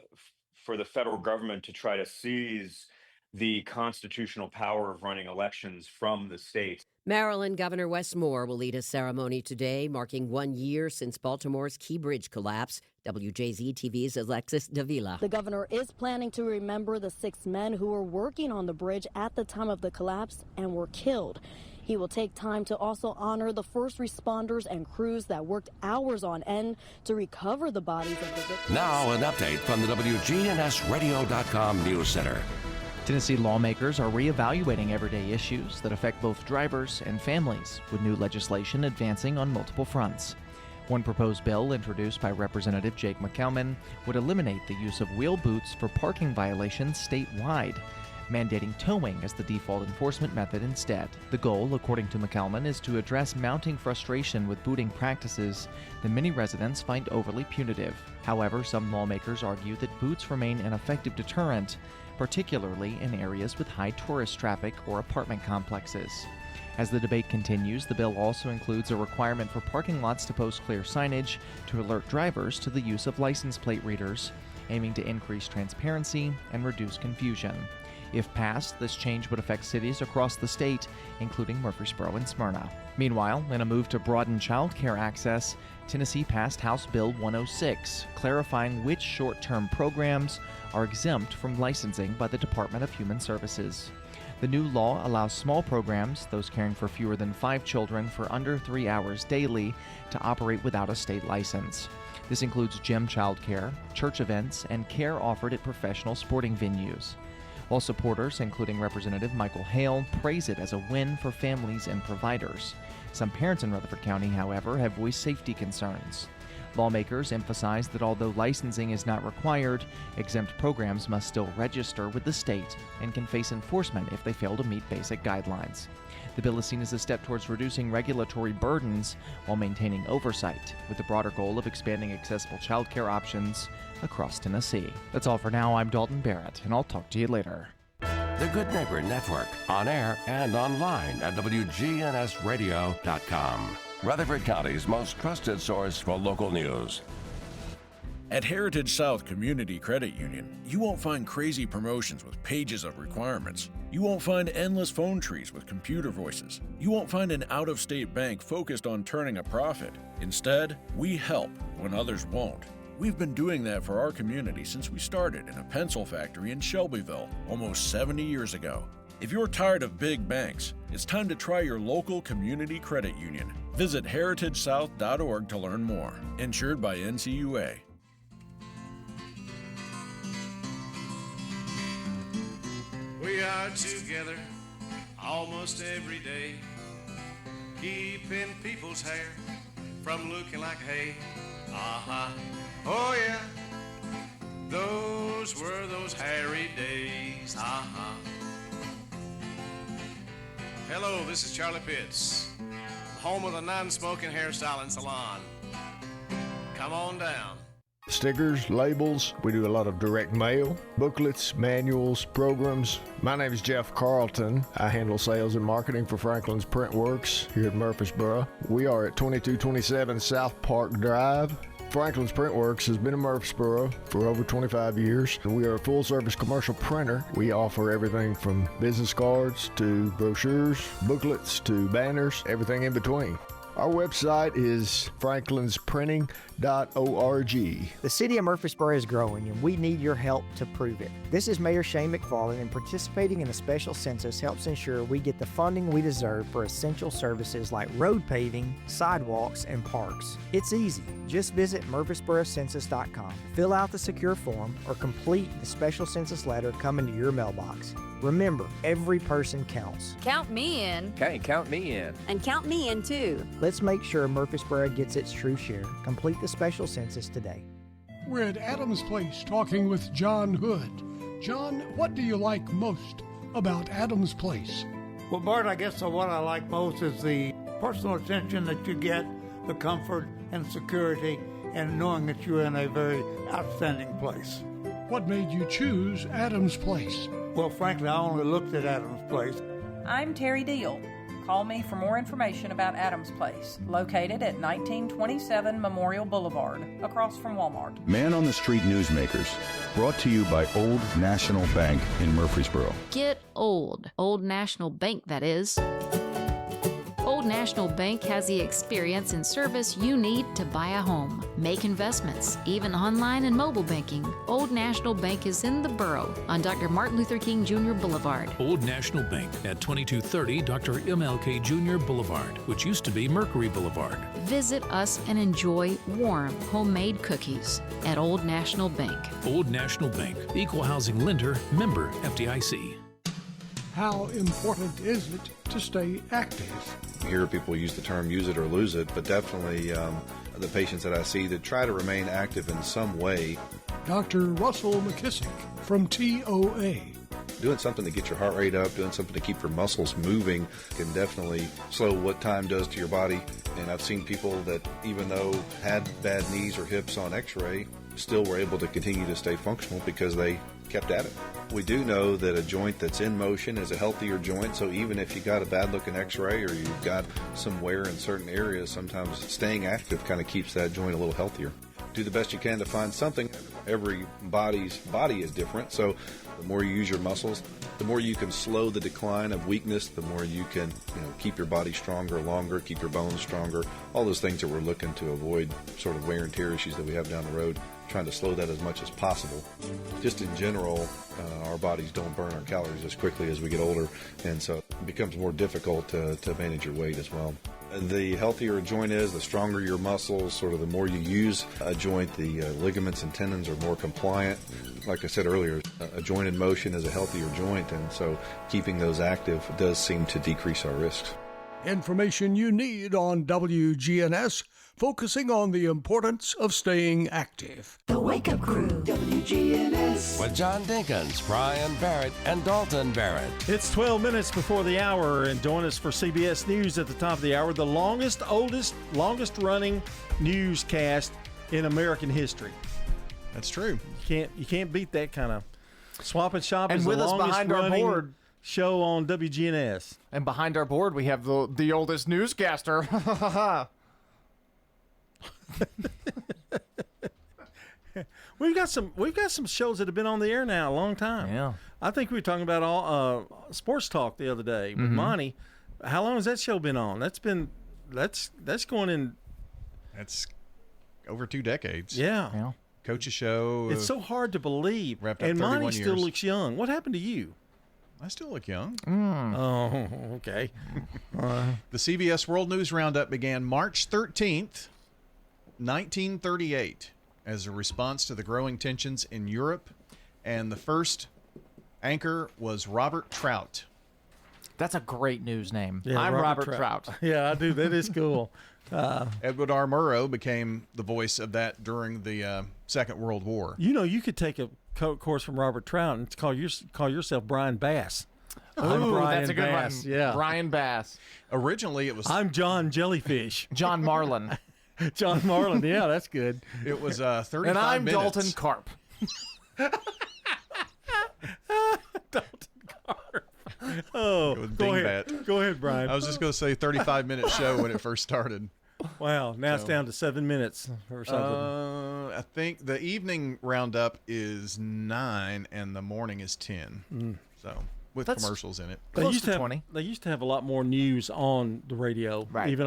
for the federal government to try to seize the constitutional power of running elections from the states. Maryland Governor Wes Moore will lead a ceremony today marking 1 year since Baltimore's Key Bridge collapse. WJZ-TV's Alexis Davila. The governor is planning to remember the 6 men who were working on the bridge at the time of the collapse and were killed. He will take time to also honor the first responders and crews that worked hours on end to recover the bodies of the victims. Now an update from the WGNSradio.com News Center. Tennessee lawmakers are reevaluating everyday issues that affect both drivers and families, with new legislation advancing on multiple fronts. One proposed bill introduced by Representative Jake McCalman would eliminate the use of wheel boots for parking violations statewide, mandating towing as the default enforcement method instead. The goal, according to McCalman, is to address mounting frustration with booting practices that many residents find overly punitive. However, some lawmakers argue that boots remain an effective deterrent, particularly in areas with high tourist traffic or apartment complexes. As the debate continues, the bill also includes a requirement for parking lots to post clear signage to alert drivers to the use of license plate readers, aiming to increase transparency and reduce confusion. If passed, this change would affect cities across the state, including Murfreesboro and Smyrna. Meanwhile, in a move to broaden child care access, Tennessee passed House Bill 106, clarifying which short-term programs are exempt from licensing by the Department of Human Services. The new law allows small programs, those caring for fewer than 5 children for under 3 hours daily, to operate without a state license. This includes gym childcare, church events, and care offered at professional sporting venues. While supporters, including Representative Michael Hale, praise it as a win for families and providers. Some parents in Rutherford County, however, have voiced safety concerns. Lawmakers emphasize that although licensing is not required, exempt programs must still register with the state and can face enforcement if they fail to meet basic guidelines. The bill is seen as a step towards reducing regulatory burdens while maintaining oversight, with the broader goal of expanding accessible childcare options across Tennessee. That's all for now. I'm Dalton Barrett, and I'll talk to you later. The Good Neighbor Network, on air and online at WGNSradio.com. Rutherford County's most trusted source for local news. At Heritage South Community Credit Union, you won't find crazy promotions with pages of requirements. You won't find endless phone trees with computer voices. You won't find an out-of-state bank focused on turning a profit. Instead, we help when others won't. We've been doing that for our community since we started in a pencil factory in Shelbyville almost 70 years ago. If you're tired of big banks, it's time to try your local community credit union. Visit heritagesouth.org to learn more. Insured by NCUA. We are together almost every day, keeping people's hair from looking like hay. Oh yeah, those were those hairy days. Hello, this is Charlie Pitts, home of the non-smoking hairstyling salon. Come on down. Stickers, labels, we do a lot of direct mail, booklets, manuals, programs. My name is Jeff Carlton. I handle sales and marketing for Franklin's Print Works here at Murfreesboro. We are at 2227 South Park Drive. Franklin's Print Works has been in Murfreesboro for over 25 years. We are a full-service commercial printer. We offer everything from business cards to brochures, booklets to banners, everything in between. Our website is franklinsprinting.com. The city of Murfreesboro is growing, and we need your help to prove it. This is Mayor Shane McFarland, and participating in the special census helps ensure we get the funding we deserve for essential services like road paving, sidewalks, and parks. It's easy. Just visit murfreesborocensus.com, fill out the secure form, or complete the special census letter coming to your mailbox. Remember, every person counts. Count me in. Okay, count me in. And count me in too. Let's make sure Murfreesboro gets its true share. Complete the special census today. We're at Adams Place talking with John Hood. John, what do you like most about Adams Place? Well, Bart, I guess what I like most is the personal attention that you get, the comfort and security, and knowing that you're in a very outstanding place. What made you choose Adams Place? Well, frankly, I only looked at Adams Place. I'm Terry Deal. Call me for more information about Adams Place, located at 1927 Memorial Boulevard, across from Walmart. Man on the Street Newsmakers, brought to you by Old National Bank in Murfreesboro. Get old. Old National Bank, that is. Old National Bank has the experience and service you need to buy a home, make investments, even online and mobile banking. Old National Bank is in the borough on Dr. Martin Luther King Jr. Boulevard. Old National Bank at 2230 Dr. MLK Jr. Boulevard, which used to be Mercury Boulevard. Visit us and enjoy warm, homemade cookies at Old National Bank. Old National Bank, equal housing lender, member FDIC. How important is it to stay active? You hear people use the term use it or lose it, but definitely the patients that I see that try to remain active in some way. Dr. Russell McKissick from TOA. Doing something to get your heart rate up, doing something to keep your muscles moving can definitely slow what time does to your body. And I've seen people that even though had bad knees or hips on x-ray, still were able to continue to stay functional because they kept at it. We do know that a joint that's in motion is a healthier joint, so even if you got a bad looking x-ray or you've got some wear in certain areas, sometimes staying active kind of keeps that joint a little healthier. Do the best you can to find something. Every body's body is different, so the more you use your muscles, the more you can slow the decline of weakness, the more you can keep your body stronger longer, keep your bones stronger, all those things that we're looking to avoid sort of wear and tear issues that we have down the road, trying to slow that as much as possible. Just in general, our bodies don't burn our calories as quickly as we get older, and so it becomes more difficult to manage your weight as well. The healthier a joint is, the stronger your muscles, sort of the more you use a joint, the ligaments and tendons are more compliant. Like I said earlier, a joint in motion is a healthier joint, and so keeping those active does seem to decrease our risks. Information you need on WGNS, focusing on the importance of staying active. The Wake Up Crew, WGNS. With John Dinkins, Brian Barrett, and Dalton Barrett. It's 12 minutes before the hour, and join us for CBS News at the top of the hour, the longest running newscast in American history. That's true. You can't beat that kind of swap and shop. And is with the us longest behind our running board show on WGNS. And behind our board, we have the oldest newscaster. We've got some shows that have been on the air now a long time. Yeah. I think we were talking about all sports talk the other day with Monty. How long has that show been on? That's going in. That's over 2 decades. Yeah. Coach's show. It's so hard to believe. Wrapped up and 31 Monty still years. looks young. What happened to you? I still look young. Oh, okay. The CBS World News Roundup began March 13th, 1938, as a response to the growing tensions in Europe, and the first anchor was Robert Trout. That's a great news name. Yeah, I'm Robert Trout. Yeah, I do. That is cool. Edward R. Murrow became the voice of that during the Second World War. You could take a course from Robert Trout and call yourself Brian Bass. I'm Ooh, Brian that's a good Bass. one. Yeah. Brian Bass. Originally, it was. I'm John Jellyfish. John Marlin. John Marlin. Yeah, that's good. It was 35 And I'm minutes. Dalton Karp. Dalton Karp. Oh, With go Dingbat. ahead. Go ahead, Brian. I was just going to say 35-minute show when it first started. Wow, now it's down to 7 minutes or something. I think the evening roundup is 9 and the morning is 10. So with commercials in it. They used to have a lot more news on the radio, Right. even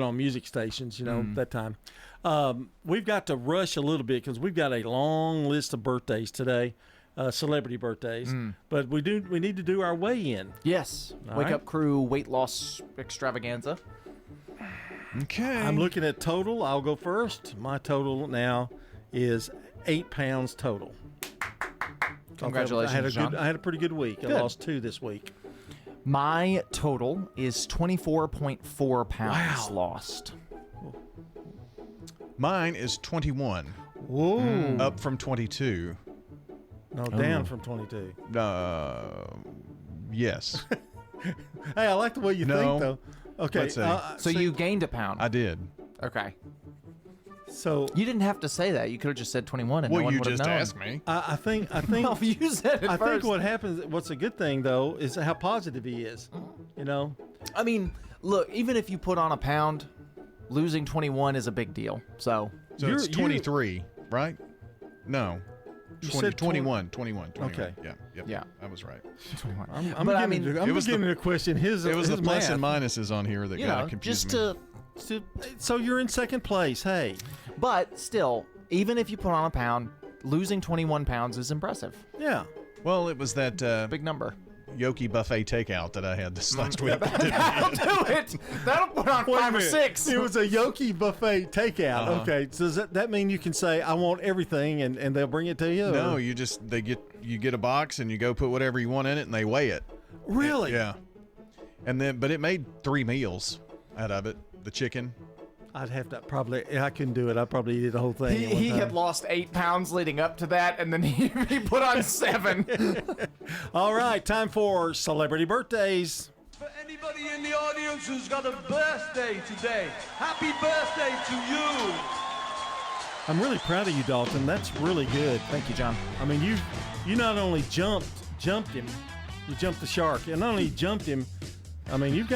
on music stations. That time. We've got to rush a little bit because we've got a long list of birthdays today, celebrity birthdays. But we need to do our weigh-in. Yes. Wake Up Crew weight loss extravaganza. Okay. I'm looking at total. I'll go first. My total now is 8 pounds total. Congratulations, John. I had a pretty good week. Good. I lost 2 this week. My total is 24.4 pounds lost. Mine is 21. Whoa. Up from 22. No, down from 22. Yes. Hey, I like the way you think, though. Okay. Let's see. So you gained a pound. I did. Okay. So you didn't have to say that. You could have just said 21 and no one would have known. asked me. I think No, you said it I think first. what happens, what's a good thing, though, is how positive he is. You know? I mean, look, even if you put on a pound, losing 21 is a big deal. So it's 23, right? No. You 20, said 21. Okay. Yeah, I was right. I'm beginning to question his It was his the plus math. and minuses on here that got confused me. So you're in second place. Hey. But still, even if you put on a pound, losing 21 pounds is impressive. Yeah. Well, it was that big number. Yoki buffet takeout that I had this last week. That'll do it. That'll put on Wait a 5 or minute. 6. It was a Yoki buffet takeout. Uh-huh. Okay. So does that mean you can say, I want everything, and they'll bring it to you? No, or? you get a box and you go put whatever you want in it and they weigh it. Really? Yeah. And then, but it made 3 meals out of it. The chicken. I'd have to I couldn't do it. I'd probably eat the whole thing. at one He time. had lost 8 pounds leading up to that, and then he put on 7. All right, time for celebrity birthdays. For anybody in the audience who's got a birthday today, happy birthday to you. I'm really proud of you, Dalton. That's really good. Thank you, John. I mean, you not only jumped him, you jumped the shark, and not only jumped him, I mean,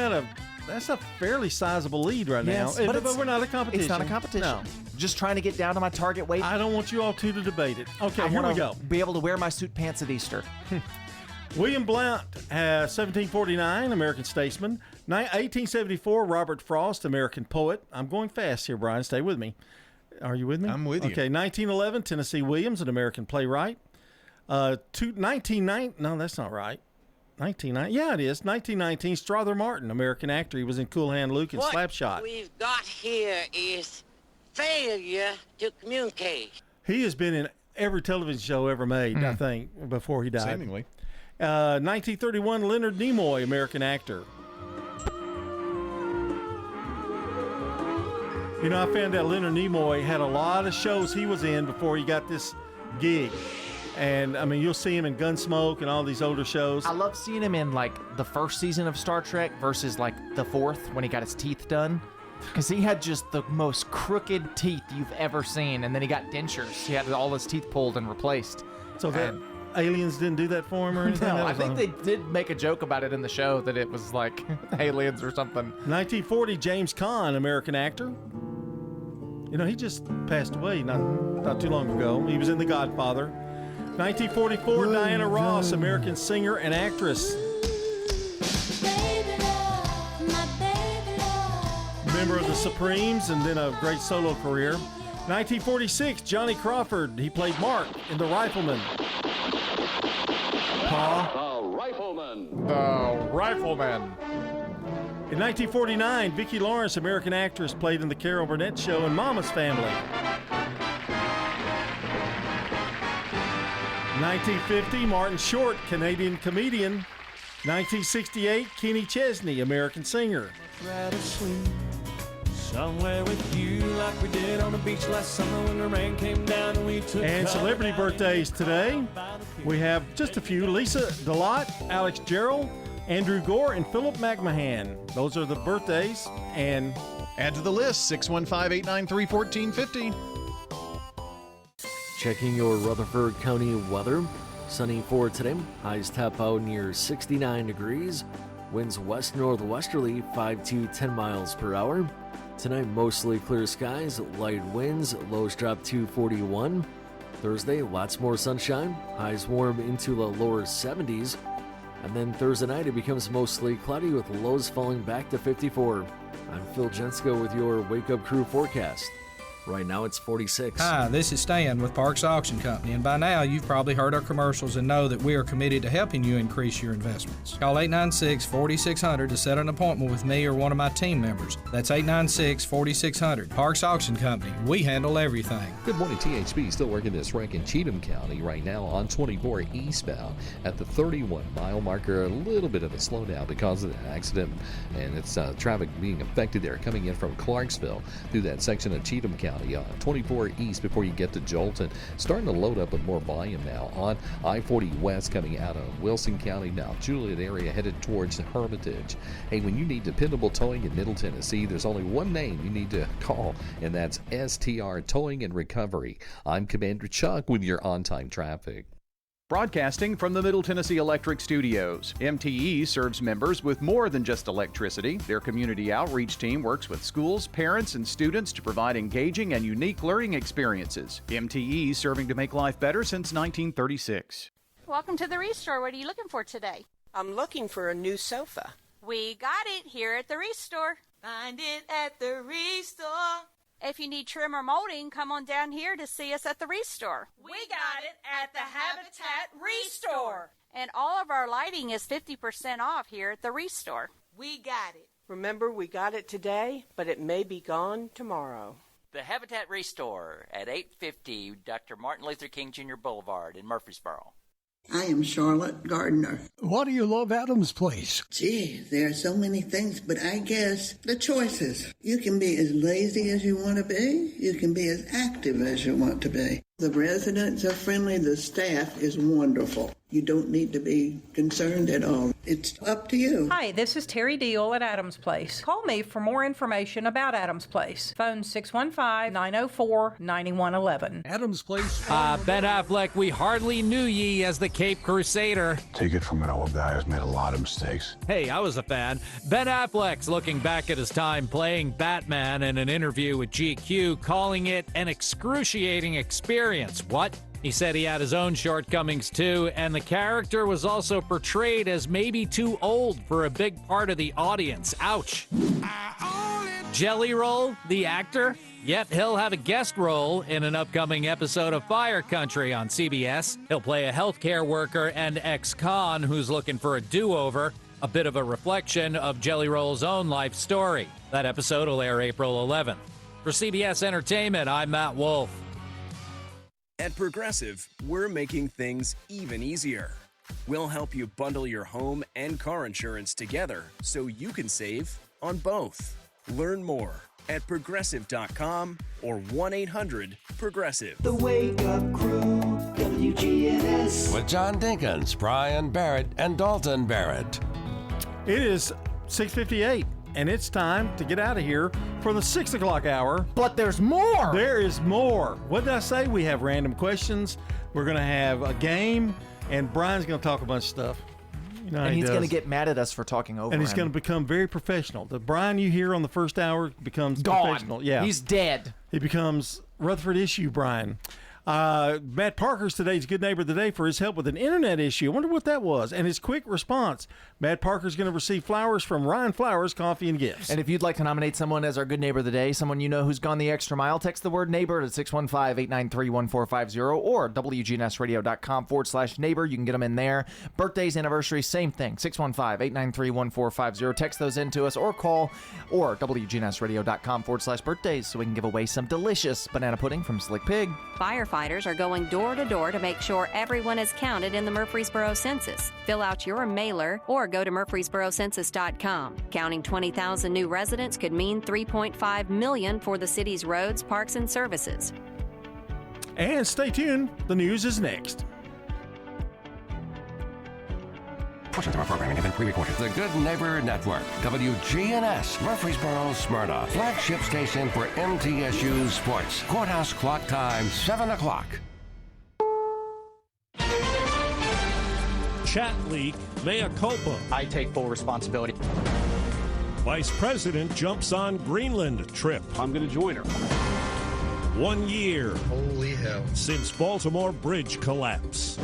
that's a fairly sizable lead right Yes, now. but we're not a competition. It's not a competition. No. Just trying to get down to my target weight. I don't want you all two to debate it. Okay, I here we wanna go. Be able to wear my suit pants at Easter. William Blount, 1749, American statesman. 1874, Robert Frost, American poet. I'm going fast here, Brian. Stay with me. Are you with me? I'm with you. Okay, 1911, Tennessee Williams, an American playwright. 1990, no, that's not right. 1990, yeah, it is. 1919, Strother Martin, American actor. He was in Cool Hand Luke and Slapshot. What we've got here is failure to communicate. He has been in every television show ever made, I think, before he died. Seemingly. 1931, Leonard Nimoy, American actor. You know, I found out Leonard Nimoy had a lot of shows he was in before he got this gig. And, I mean, you'll see him in Gunsmoke and all these older shows. I love seeing him in, like, the first season of Star Trek versus, like, the 4th when he got his teeth done. Because he had just the most crooked teeth you've ever seen. And then he got dentures. He had all his teeth pulled and replaced. So that aliens didn't do that for him or anything? No, I think they did make a joke about it in the show that it was, like, aliens or something. 1940, James Caan, American actor. You know, he just passed away not too long ago. He was in The Godfather. 1944, Diana Ross, American singer and actress. Member of the Supremes and then a great solo career. 1946, Johnny Crawford. He played Mark in The Rifleman. The Rifleman. The Rifleman. In 1949, Vicki Lawrence, American actress, played in The Carol Burnett Show and Mama's Family. 1950, Martin Short, Canadian comedian. 1968, Kenny Chesney, American singer. Rather sleep somewhere with you like we did on the beach last summer when the rain came down and we took And celebrity birthdays today. We have just a few. Lisa DeLotte, Alex Gerald, Andrew Gore, and Philip McMahon. Those are the birthdays. And add to the list, 615-893-1450. Checking your Rutherford County weather. Sunny for today. Highs top out near 69 degrees. Winds west-northwesterly 5 to 10 miles per hour. Tonight, mostly clear skies, light winds, lows drop to 41. Thursday, lots more sunshine. Highs warm into the lower 70s. And then Thursday night, it becomes mostly cloudy with lows falling back to 54. I'm Phil Jensko with your Wake Up Crew forecast. Right now it's 46. Hi, this is Stan with Parks Auction Company, and by now you've probably heard our commercials and know that we are committed to helping you increase your investments. Call 896-4600 to set an appointment with me or one of my team members. That's 896-4600. Parks Auction Company. We handle everything. Good morning, THB. Still working this wreck in Cheatham County right now on 24 eastbound at the 31-mile marker. A little bit of a slowdown because of that accident, and it's traffic being affected there coming in from Clarksville through that section of Cheatham County. 24 east before you get to Jolton. Starting to load up with more volume now on I-40 west coming out of Wilson County, now Juliet area headed towards Hermitage. Hey, when you need dependable towing in Middle Tennessee, there's only one name you need to call, and that's STR Towing and Recovery. I'm Commander Chuck with your on-time traffic. Broadcasting from the Middle Tennessee Electric Studios, MTE serves members with more than just electricity. Their community outreach team works with schools, parents, and students to provide engaging and unique learning experiences. MTE serving to make life better since 1936. Welcome to the Restore. What are you looking for today? I'm looking for a new sofa. We got it here at the Restore. Find it at the Restore. If you need trim or molding, come on down here to see us at the Restore. We got it at the Habitat Restore. And all of our lighting is 50% off here at the Restore. We got it. Remember, we got it today, but it may be gone tomorrow. The Habitat Restore at 850 Dr. Martin Luther King Jr. Boulevard in Murfreesboro. I am Charlotte Gardner. Why do you love Adams Place? Gee, there are so many things, but I guess the choices. You can be as lazy as you want to be. You can be as active as you want to be. The residents are friendly. The staff is wonderful. You don't need to be concerned at all. It's up to you. Hi, this is Terry Deal at Adams Place. Call me for more information about Adams Place. Phone 615-904-9111. Adams Place. Ben Affleck, we hardly knew ye as the Cape Crusader. Take it from an old guy who's made a lot of mistakes. Hey, I was a fan. Ben Affleck's looking back at his time playing Batman in an interview with GQ, calling it an excruciating experience. What? He said he had his own shortcomings too, and the character was also portrayed as maybe too old for a big part of the audience. Ouch. Jelly Roll, the actor? Yet he'll have a guest role in an upcoming episode of Fire Country on CBS. He'll play a healthcare worker and ex-con who's looking for a do-over, a bit of a reflection of Jelly Roll's own life story. That episode will air April 11th. For CBS Entertainment, I'm Matt Wolf. At Progressive, we're making things even easier. We'll help you bundle your home and car insurance together so you can save on both. Learn more at Progressive.com or 1-800-PROGRESSIVE. The Wake Up Crew, WGNS. With John Dinkins, Brian Barrett, and Dalton Barrett. It is 6:58. And it's time to get out of here for the 6 o'clock hour. But there's more. There is more. What did I say? We have random questions. We're going to have a game. And Brian's going to talk a bunch of stuff. You know, and he's going to get mad at us for talking over And he's him. going to become very professional. The Brian you hear on the first hour becomes professional. Yeah. He's dead. He becomes Rutherford Issue Brian. Matt Parker's today's Good Neighbor of the Day for his help with an internet issue. I wonder what that was. And his quick response. Matt Parker's going to receive flowers from Ryan Flowers, Coffee and Gifts. And if you'd like to nominate someone as our Good Neighbor of the Day, someone you know who's gone the extra mile, text the word neighbor to 615-893-1450 or WGNSradio.com/neighbor. You can get them in there. Birthdays, anniversaries, same thing. 615-893-1450. Text those in to us or call or WGNSradio.com/birthdays so we can give away some delicious banana pudding from Slick Pig. Firefighters are going door to door to make sure everyone is counted in the Murfreesboro Census. Fill out your mailer or go to murfreesborocensus.com. Counting 20,000 new residents could mean $3.5 million for the city's roads, parks, and services. And stay tuned. The news is next. Portions of our programming have been pre-recorded. The Good Neighbor Network, WGNS, Murfreesboro, Smyrna, flagship station for MTSU Sports. Courthouse clock time, 7 o'clock. Chat leak, mea culpa. I take full responsibility. Vice President jumps on Greenland trip. I'm going to join her. 1 year. Holy hell. Since Baltimore Bridge collapse.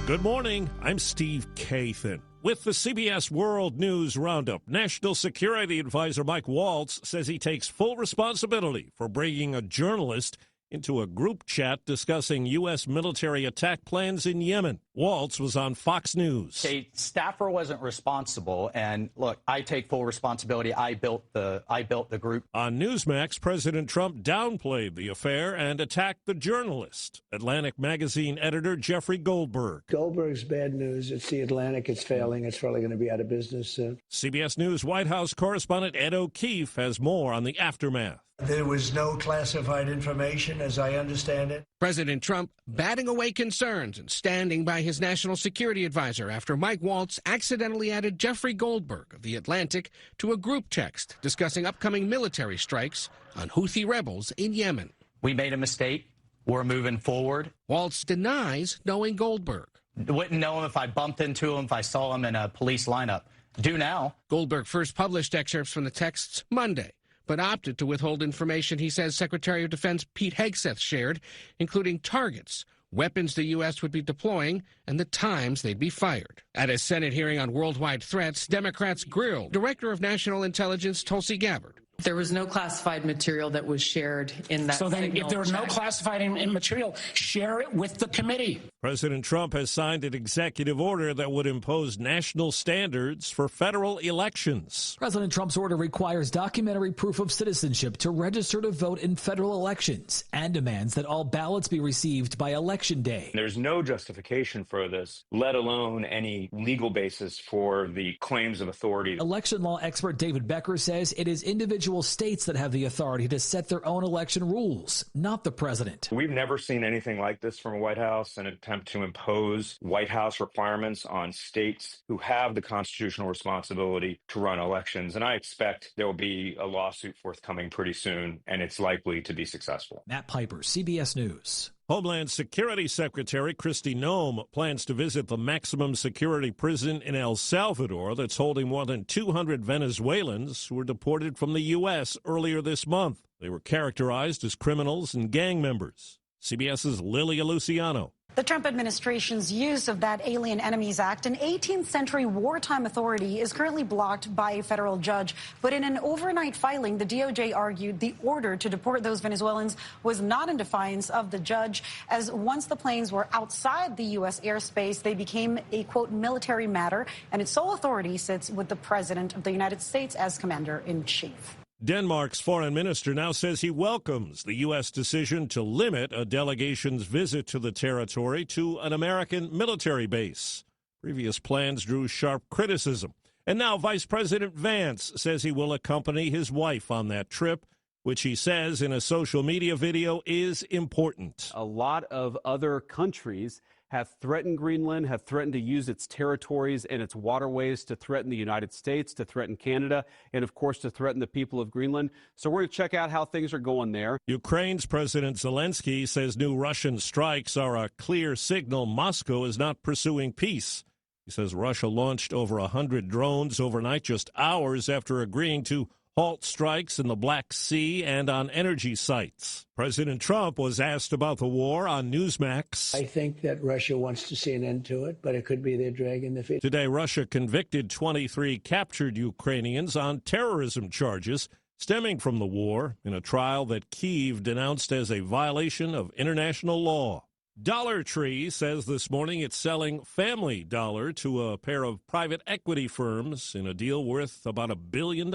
Good morning. I'm Steve Kathan. With the CBS World News Roundup, National Security Advisor Mike Waltz says he takes full responsibility for bringing a journalist into a group chat discussing U.S. military attack plans in Yemen. Waltz was on Fox News. A staffer wasn't responsible, and look, I take full responsibility. I built the group. On Newsmax, President Trump downplayed the affair and attacked the journalist, Atlantic magazine editor Jeffrey Goldberg. Goldberg's bad news. It's the Atlantic. It's failing. It's probably going to be out of business soon. CBS News White House correspondent Ed O'Keefe has more on the aftermath. There was no classified information, as I understand it. President Trump batting away concerns and standing by his national security advisor after Mike Waltz accidentally added Jeffrey Goldberg of The Atlantic to a group text discussing upcoming military strikes on Houthi rebels in Yemen. We made a mistake. We're moving forward. Waltz denies knowing Goldberg. Wouldn't know him if I bumped into him, if I saw him in a police lineup. Do now. Goldberg first published excerpts from the texts Monday, but opted to withhold information he says Secretary of Defense Pete Hegseth shared, including targets, weapons the U.S. would be deploying, and the times they'd be fired. At a Senate hearing on worldwide threats, Democrats grilled Director of National Intelligence Tulsi Gabbard. There was no classified material that was shared in that. So then if there was no classified material, share it with the committee. President Trump has signed an executive order that would impose national standards for federal elections. President Trump's order requires documentary proof of citizenship to register to vote in federal elections and demands that all ballots be received by Election Day. There's no justification for this, let alone any legal basis for the claims of authority. Election law expert David Becker says it is individual states that have the authority to set their own election rules, not the president. We've never seen anything like this from a White House, an attempt to impose White House requirements on states who have the constitutional responsibility to run elections. And I expect there will be a lawsuit forthcoming pretty soon, and it's likely to be successful. Matt Piper, CBS News. Homeland Security Secretary Kristi Noem plans to visit the maximum security prison in El Salvador that's holding more than 200 Venezuelans who were deported from the U.S. earlier this month. They were characterized as criminals and gang members. CBS's Lilia Luciano. The Trump administration's use of that Alien Enemies Act, an 18th century wartime authority, is currently blocked by a federal judge. But in an overnight filing, the DOJ argued the order to deport those Venezuelans was not in defiance of the judge, as once the planes were outside the U.S. airspace, they became a, quote, military matter, and its sole authority sits with the President of the United States as Commander-in-Chief. Denmark's foreign minister now says he welcomes the U.S. decision to limit a delegation's visit to the territory to an American military base. Previous plans drew sharp criticism. And now Vice President Vance says he will accompany his wife on that trip, which he says in a social media video is important. A lot of other countries have threatened Greenland, have threatened to use its territories and its waterways to threaten the United States, to threaten Canada, and of course to threaten the people of Greenland. So we're going to check out how things are going there. Ukraine's President Zelensky says new Russian strikes are a clear signal Moscow is not pursuing peace. He says Russia launched over 100 drones overnight, just hours after agreeing to halt strikes in the Black Sea and on energy sites. President Trump was asked about the war on Newsmax. I think that Russia wants to see an end to it, but it could be they're dragging their feet. Today, Russia convicted 23 captured Ukrainians on terrorism charges stemming from the war in a trial that Kyiv denounced as a violation of international law. Dollar Tree says this morning it's selling Family Dollar to a pair of private equity firms in a deal worth about $1 billion.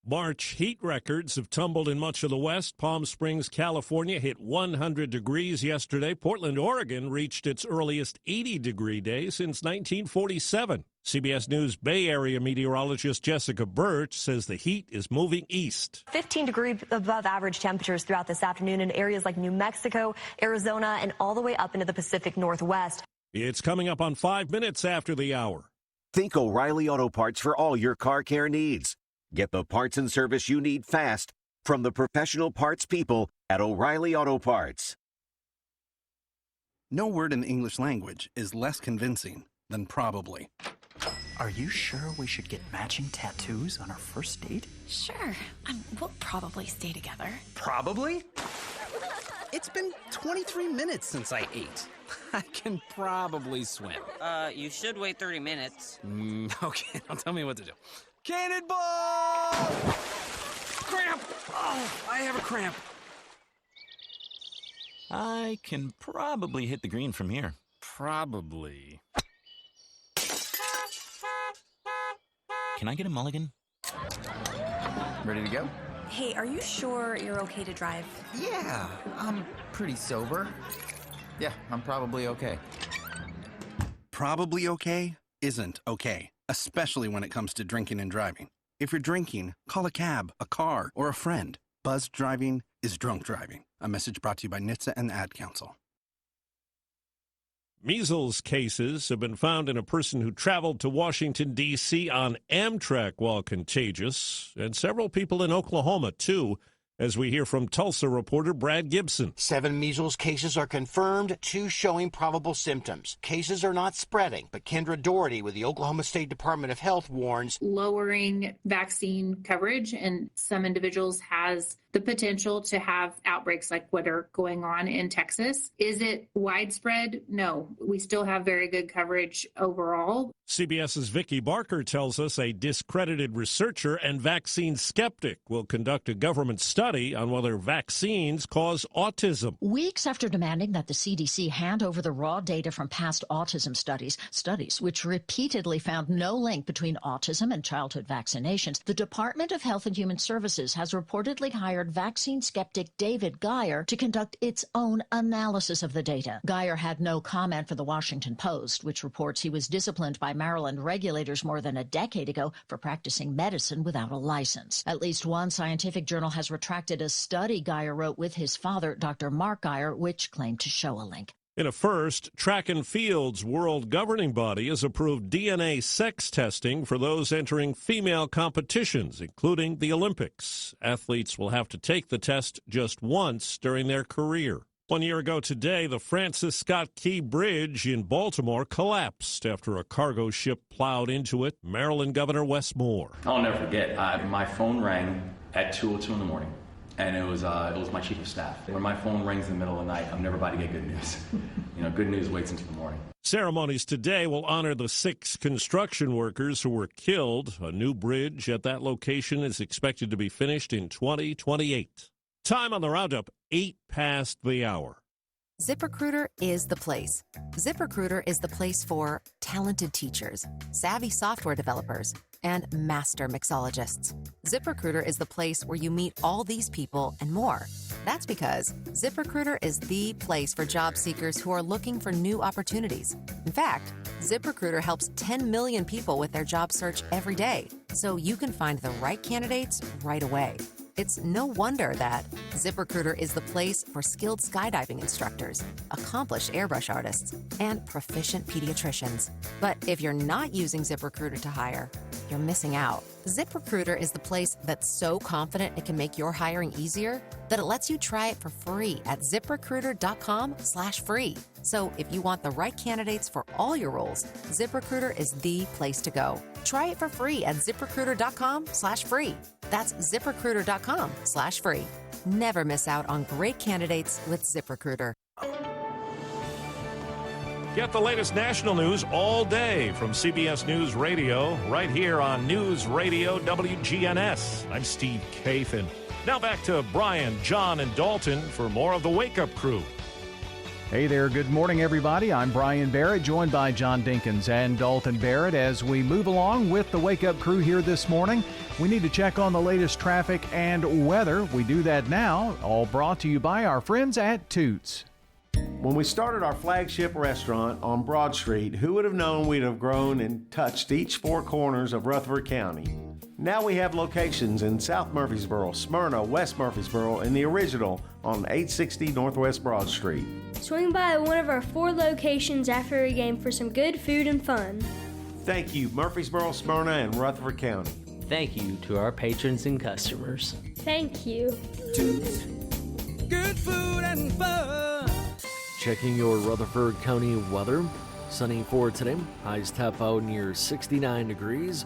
March heat records have tumbled in much of the West. Palm Springs, California hit 100 degrees yesterday. Portland, Oregon reached its earliest 80-degree day since 1947. CBS News Bay Area meteorologist Jessica Birch says the heat is moving east. 15 degrees above average temperatures throughout this afternoon in areas like New Mexico, Arizona, and all the way up into the Pacific Northwest. It's coming up on 5 minutes after the hour. Think O'Reilly Auto Parts for all your car care needs. Get the parts and service you need fast from the professional parts people at O'Reilly Auto Parts. No word in the English language is less convincing than probably. Are you sure we should get matching tattoos on our first date? Sure. We'll probably stay together. Probably? It's been 23 minutes since I ate. I can probably swim. You should wait 30 minutes. Okay, now tell me what to do. Cannonball! Cramp! Oh, I have a cramp. I can probably hit the green from here. Probably. Can I get a mulligan? Ready to go? Hey, are you sure you're okay to drive? Yeah, I'm pretty sober. Yeah, I'm probably okay. Probably okay isn't okay, especially when it comes to drinking and driving. If you're drinking, call a cab, a car, or a friend. Buzzed driving is drunk driving. A message brought to you by NHTSA and the Ad Council. Measles cases have been found in a person who traveled to Washington, D.C. on Amtrak while contagious, and several people in Oklahoma, too, as we hear from Tulsa reporter Brad Gibson. 7 measles cases are confirmed, 2 showing probable symptoms. Cases are not spreading, but Kendra Doherty with the Oklahoma State Department of Health warns lowering vaccine coverage in some individuals has the potential to have outbreaks like what are going on in Texas. Is it widespread? No. We still have very good coverage overall. CBS's Vicki Barker tells us a discredited researcher and vaccine skeptic will conduct a government study on whether vaccines cause autism. Weeks after demanding that the CDC hand over the raw data from past autism studies which repeatedly found no link between autism and childhood vaccinations, the Department of Health and Human Services has reportedly hired vaccine skeptic David Geyer to conduct its own analysis of the data. Geyer had no comment for the Washington Post, which reports he was disciplined by Maryland regulators more than a decade ago for practicing medicine without a license. At least one scientific journal has retracted a study Geyer wrote with his father, Dr. Mark Geyer, which claimed to show a link. In a first, Track and Field's world governing body has approved DNA sex testing for those entering female competitions, including the Olympics. Athletes will have to take the test just once during their career. 1 year ago today, the Francis Scott Key Bridge in Baltimore collapsed after a cargo ship plowed into it. Maryland Governor Wes Moore. I'll never forget, my phone rang at 2:02 in the morning. And it was my chief of staff. When my phone rings in the middle of the night, I'm never about to get good news. Good news waits until the morning. Ceremonies today will honor the 6 construction workers who were killed. A new bridge at that location is expected to be finished in 2028. Time on the roundup, 8 past the hour. ZipRecruiter is the place. ZipRecruiter is the place for talented teachers, savvy software developers, and master mixologists. ZipRecruiter is the place where you meet all these people and more. That's because ZipRecruiter is the place for job seekers who are looking for new opportunities. In fact, ZipRecruiter helps 10 million people with their job search every day, so you can find the right candidates right away. It's no wonder that ZipRecruiter is the place for skilled skydiving instructors, accomplished airbrush artists, and proficient pediatricians. But if you're not using ZipRecruiter to hire, you're missing out. ZipRecruiter is the place that's so confident it can make your hiring easier that it lets you try it for free at ZipRecruiter.com/free. So if you want the right candidates for all your roles, ZipRecruiter is the place to go. Try it for free at ZipRecruiter.com/free. That's ZipRecruiter.com/free. Never miss out on great candidates with ZipRecruiter. Get the latest national news all day from CBS News Radio, right here on News Radio WGNS. I'm Steve Kathan. Now back to Brian, John, and Dalton for more of the Wake Up Crew. Hey there, good morning, everybody. I'm Brian Barrett, joined by John Dinkins and Dalton Barrett. As we move along with the Wake Up Crew here this morning, we need to check on the latest traffic and weather. We do that now, all brought to you by our friends at Toots. When we started our flagship restaurant on Broad Street, who would have known we'd have grown and touched each 4 corners of Rutherford County? Now we have locations in South Murfreesboro, Smyrna, West Murfreesboro, and the original on 860 Northwest Broad Street. Swing by one of our 4 locations after a game for some good food and fun. Thank you, Murfreesboro, Smyrna, and Rutherford County. Thank you to our patrons and customers. Thank you. Toots. Good food and fun. Checking your Rutherford County weather. Sunny for today. Highs top out near 69 degrees.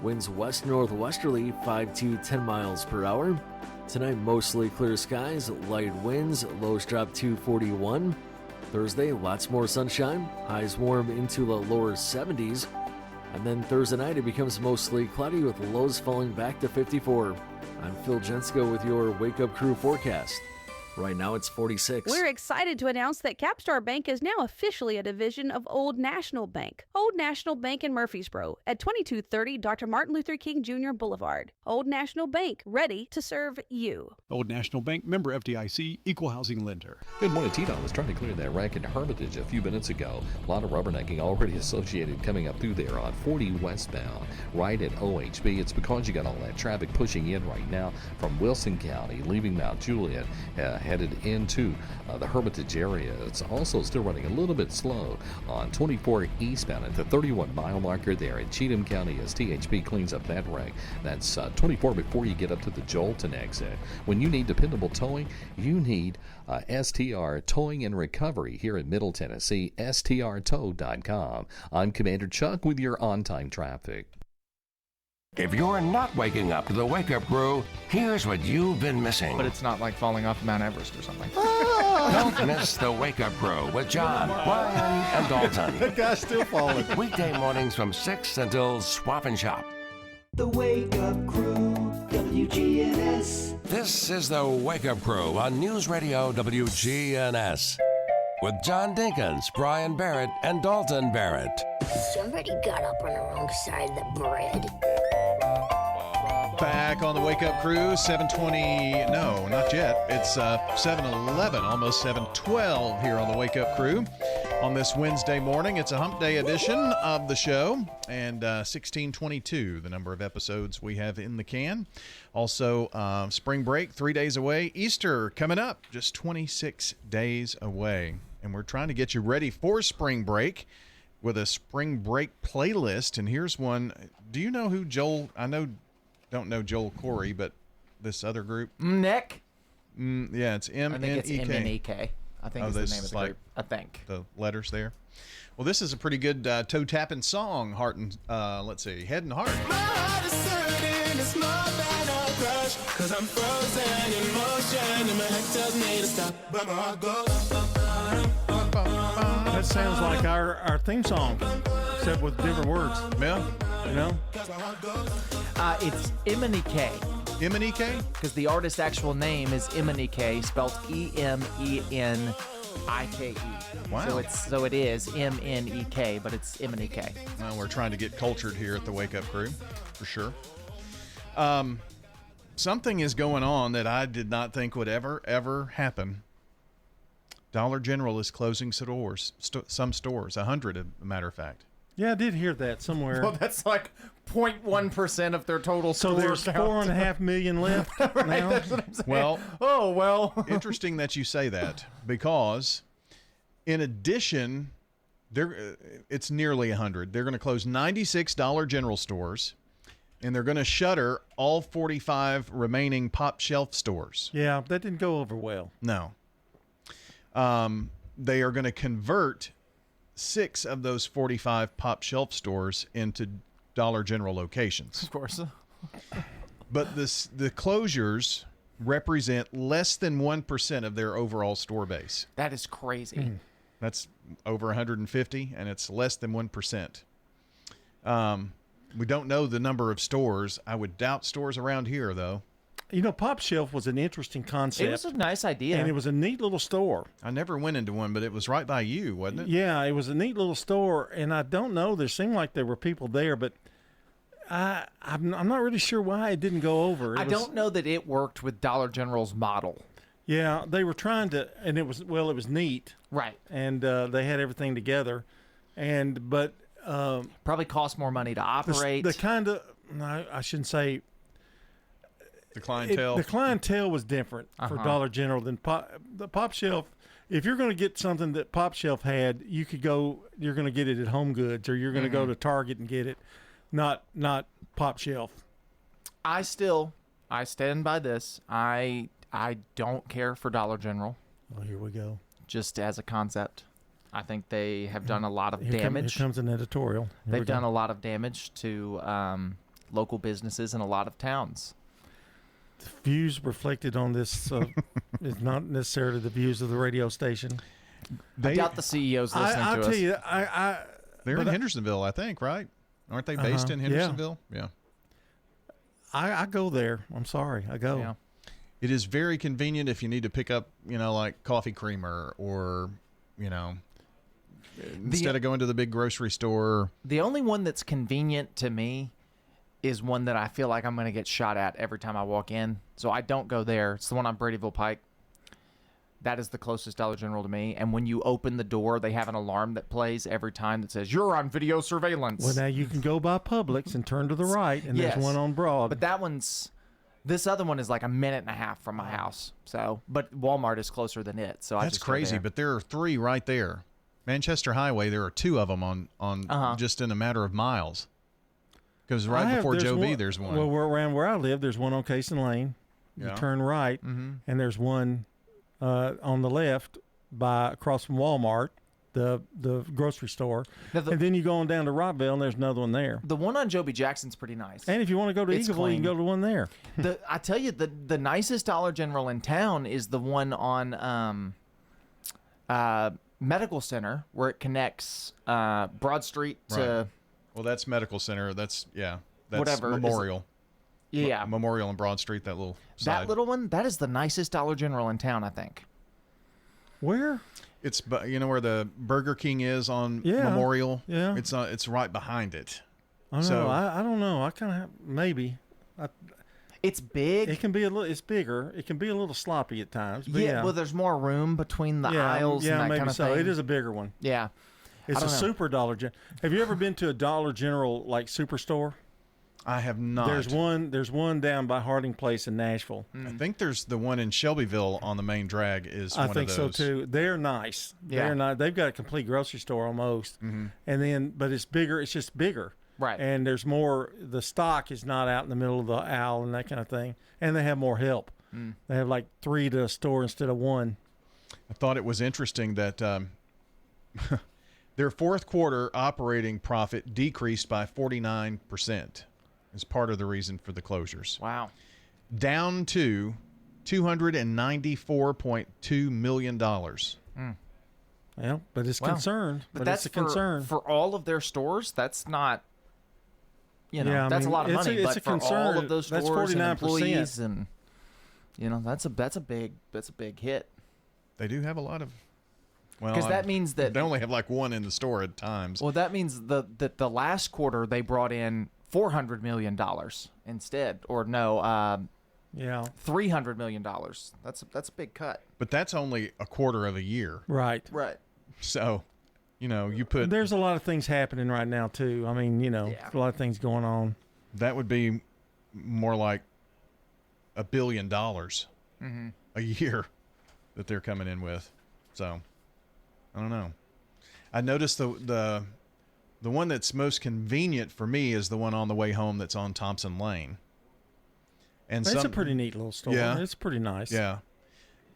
Winds west-northwesterly 5 to 10 miles per hour. Tonight, mostly clear skies, light winds, lows drop to 41. Thursday, lots more sunshine, highs warm into the lower 70s. And then Thursday night, it becomes mostly cloudy with lows falling back to 54. I'm Phil Jensko with your Wake Up Crew forecast. Right now, it's 46. We're excited to announce that Capstar Bank is now officially a division of Old National Bank. Old National Bank in Murfreesboro at 2230 Dr. Martin Luther King Jr. Boulevard. Old National Bank, ready to serve you. Old National Bank, member FDIC, equal housing lender. Good morning, Tito. I was trying to clear that wreck in Hermitage a few minutes ago. A lot of rubbernecking already associated coming up through there on 40 westbound, right at OHB. It's because you got all that traffic pushing in right now from Wilson County, leaving Mount Juliet, headed into the Hermitage area. It's also still running a little bit slow on 24 eastbound at the 31-mile marker there in Cheatham County as THB cleans up that wreck. That's 24 before you get up to the Jolton exit. When you need dependable towing, you need STR Towing and Recovery here in Middle Tennessee, strtow.com. I'm Commander Chuck with your on-time traffic. If you're not waking up to the Wake Up Crew, here's what you've been missing. But it's not like falling off Mount Everest or something. Don't miss the Wake Up Crew with John, Brian, and Dalton. The guy's still falling. Weekday mornings from 6 until Swap and Shop. The Wake Up Crew, WGNS. This is the Wake Up Crew on News Radio WGNS. With John Dinkins, Brian Barrett, and Dalton Barrett. Somebody got up on the wrong side of the bread. Back on the Wake Up Crew, 7:20, no, not yet. It's 7:11, almost 7:12 here on the Wake Up Crew. On this Wednesday morning, it's a hump day edition of the show, and 1622, the number of episodes we have in the can. Also, spring break, 3 days away. Easter coming up, just 26 days away. And we're trying to get you ready for spring break with a spring break playlist. And here's one. Do you know who Joel, don't know Joel Corey, but this other group? Nick? Yeah, it's M-N-E-K. I think it's M-N-E-K. I think it's the name of the group. I think. The letters there. Well, this is a pretty good toe-tapping song, Heart and, let's see, Head and Heart. My heart is hurting, it's more than a crush, 'cause I'm frozen in motion, and my head tells me to stop, but my heart goes up. That sounds like our theme song, except with different words. Yeah. You know? It's M-N-E-K. M-N-E-K? Because the artist's actual name is M-N-E-K, spelled E-M-E-N-I-K-E. Wow. So it is M-N-E-K, but it's M-N-E-K. Well, we're trying to get cultured here at the Wake Up Crew, for sure. Something is going on that I did not think would ever happen. Dollar General is closing some stores, 100, as a matter of fact. Yeah, I did hear that somewhere. Well, that's like 0.1% of their total so store there's count. 4.5 million left Right, now? that's what I'm saying. Well, oh, well. Interesting that you say that, because in addition, it's nearly 100. They're going to close 96 Dollar General stores, and they're going to shutter all 45 remaining Pop Shelf stores. Yeah, that didn't go over well. No. They are going to convert 6 of those 45 Pop Shelf stores into Dollar General locations. Of course. But the closures represent less than 1% of their overall store base. That is crazy. That's over 150, and it's less than 1%. We don't know the number of stores. I would doubt stores around here, though. You know, Pop Shelf was an interesting concept. It was a nice idea. And it was a neat little store. I never went into one, but it was right by you, wasn't it? Yeah, it was a neat little store, and I don't know. There seemed like there were people there, but I'm not really sure why it didn't go over. I don't know that it worked with Dollar General's model. Yeah, they were trying to, and it was neat. Right. And they had everything together. But probably cost more money to operate. The kind of, no, I shouldn't say. The clientele. The clientele was different for Dollar General than the Pop Shelf. If you're going to get something that Pop Shelf had, you're going to get it at Home Goods, or you're going to go to Target and get it, not Pop Shelf. I stand by this. I don't care for Dollar General. Oh, here we go. Just as a concept. I think they have done a lot of damage. Here comes an editorial. They've done a lot of damage to local businesses in a lot of towns. views reflected on this is not necessarily the views of the radio station. I doubt the CEO's listening to us. I'll tell you, they're in Hendersonville, I think, right? Aren't they based in Hendersonville? Yeah. I go there. I'm sorry, I go. Yeah. It is very convenient if you need to pick up, like coffee creamer or, instead of going to the big grocery store. The only one that's convenient to me is one that I feel like I'm going to get shot at every time I walk in. So I don't go there. It's the one on Bradyville Pike. That is the closest Dollar General to me. And when you open the door, they have an alarm that plays every time that says, "You're on video surveillance." Well, now you can go by Publix and turn to the right, and there's one on Broad. But this other one is like a minute and a half from my house. So, but Walmart is closer than it. So that's crazy. But there are 3 right there. Manchester Highway, there are 2 of them on just in a matter of miles. Because before Joe B, there's one. Well, around where I live, there's one on Cason Lane. You turn right, and there's one on the left across from Walmart, the grocery store. And then you go on down to Rockville, and there's another one there. The one on Joe B. Jackson's pretty nice. And if you want to go to Eagleville, you can go to the one there. I tell you, the nicest Dollar General in town is the one on Medical Center, where it connects Broad Street to... Right. Well, that's Medical Center. That's whatever. Memorial. Yeah. Memorial and Broad Street, that little side. That little one, that is the nicest Dollar General in town, I think. Where? It's where the Burger King is on Memorial. Yeah. It's right behind it. I don't know. I don't know. I kind of maybe. It's big. It can be it's bigger. It can be a little sloppy at times. But well, there's more room between the aisles. Yeah, and that maybe kind of so. thing. It is a bigger one. Yeah. It's a super Dollar General. Have you ever been to a Dollar General superstore? I have not. There's one down by Harding Place in Nashville. I think there's the one in Shelbyville on the main drag is one of those. I think so too. They're nice. Yeah. They're not. They've got a complete grocery store almost. Mm-hmm. And then, but it's bigger. It's just bigger. Right. And there's more. The stock is not out in the middle of the aisle and that kind of thing. And they have more help. They have like 3 to a store instead of 1. I thought it was interesting that their fourth quarter operating profit decreased by 49%. Is part of the reason for the closures. Wow. Down to $294.2 million. Well, but it's concerned. But that's a concern. For all of their stores, that's not, that's a lot of money. It's but a for concern. all of those That's stores and 49%. employees and, that's a big hit. They do have a lot of, because that means that they only have like one in the store at times. Well, that means that the last quarter they brought in $400 million instead, or no, $300 million. That's a big cut. But that's only a quarter of a year. Right. So, you put. There's a lot of things happening right now too. I mean, a lot of things going on. That would be more like $1 billion a year that they're coming in with. So, I don't know. I noticed the one that's most convenient for me is the one on the way home that's on Thompson Lane. And it's a pretty neat little store. Yeah. It's pretty nice. Yeah.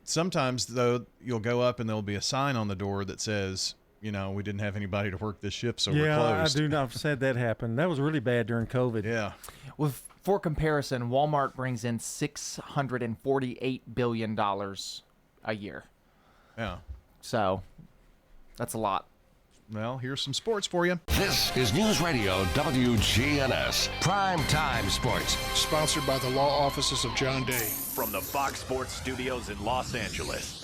Sometimes, though, you'll go up and there'll be a sign on the door that says, we didn't have anybody to work this shift, so we're closed. I do not said that happened. That was really bad during COVID. Yeah. Well, for comparison, Walmart brings in $648 billion a year. Yeah. So that's a lot. Well, here's some sports for you. This is News Radio WGNS Prime Time Sports. Sponsored by the law offices of John Day. From the Fox Sports Studios in Los Angeles,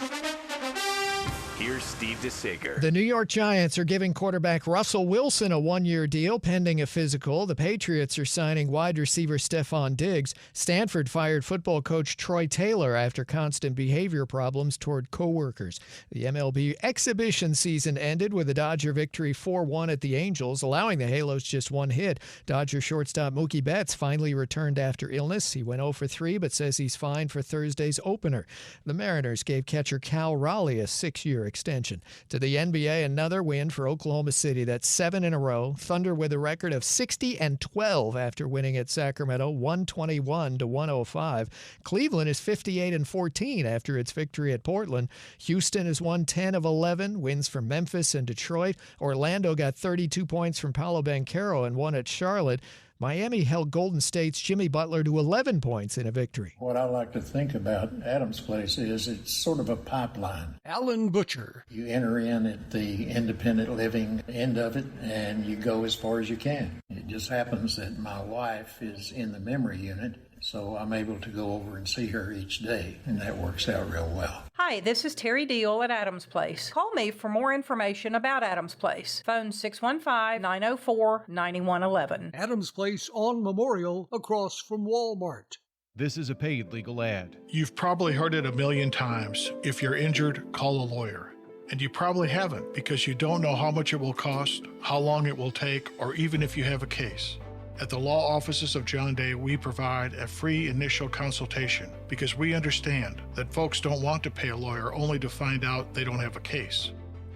here's Steve DeSager. The New York Giants are giving quarterback Russell Wilson a one-year deal pending a physical. The Patriots are signing wide receiver Stephon Diggs. Stanford fired football coach Troy Taylor after constant behavior problems toward coworkers. The MLB exhibition season ended with a Dodger victory 4-1 at the Angels, allowing the Halos just one hit. Dodger shortstop Mookie Betts finally returned after illness. He went 0 for 3 but says he's fine for Thursday's opener. The Mariners gave catcher Cal Raleigh a 6-year extension. To the NBA, another win for Oklahoma City. That's 7 in a row. Thunder with a record of 60-12 after winning at Sacramento 121-105. Cleveland is 58-14 after its victory at Portland. Houston has won 10 of 11, wins from Memphis and Detroit. Orlando got 32 points from Paolo Banchero and won at Charlotte. Miami held Golden State's Jimmy Butler to 11 points in a victory. What I like to think about Adams Place is it's sort of a pipeline. Alan Butcher. You enter in at the independent living end of it, and you go as far as you can. It just happens that my wife is in the memory unit, so I'm able to go over and see her each day, and that works out real well. Hi, this is Terry Deal at Adams Place. Call me for more information about Adams Place. Phone 615-904-9111. Adams Place on Memorial, across from Walmart. This is a paid legal ad. You've probably heard it a million times. If you're injured, call a lawyer. And you probably haven't, because you don't know how much it will cost, how long it will take, or even if you have a case. At the law offices of John Day, we provide a free initial consultation because we understand that folks don't want to pay a lawyer only to find out they don't have a case.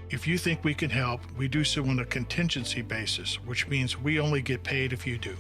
If you think we can help, we do so on a contingency basis, which means we only get paid if you do.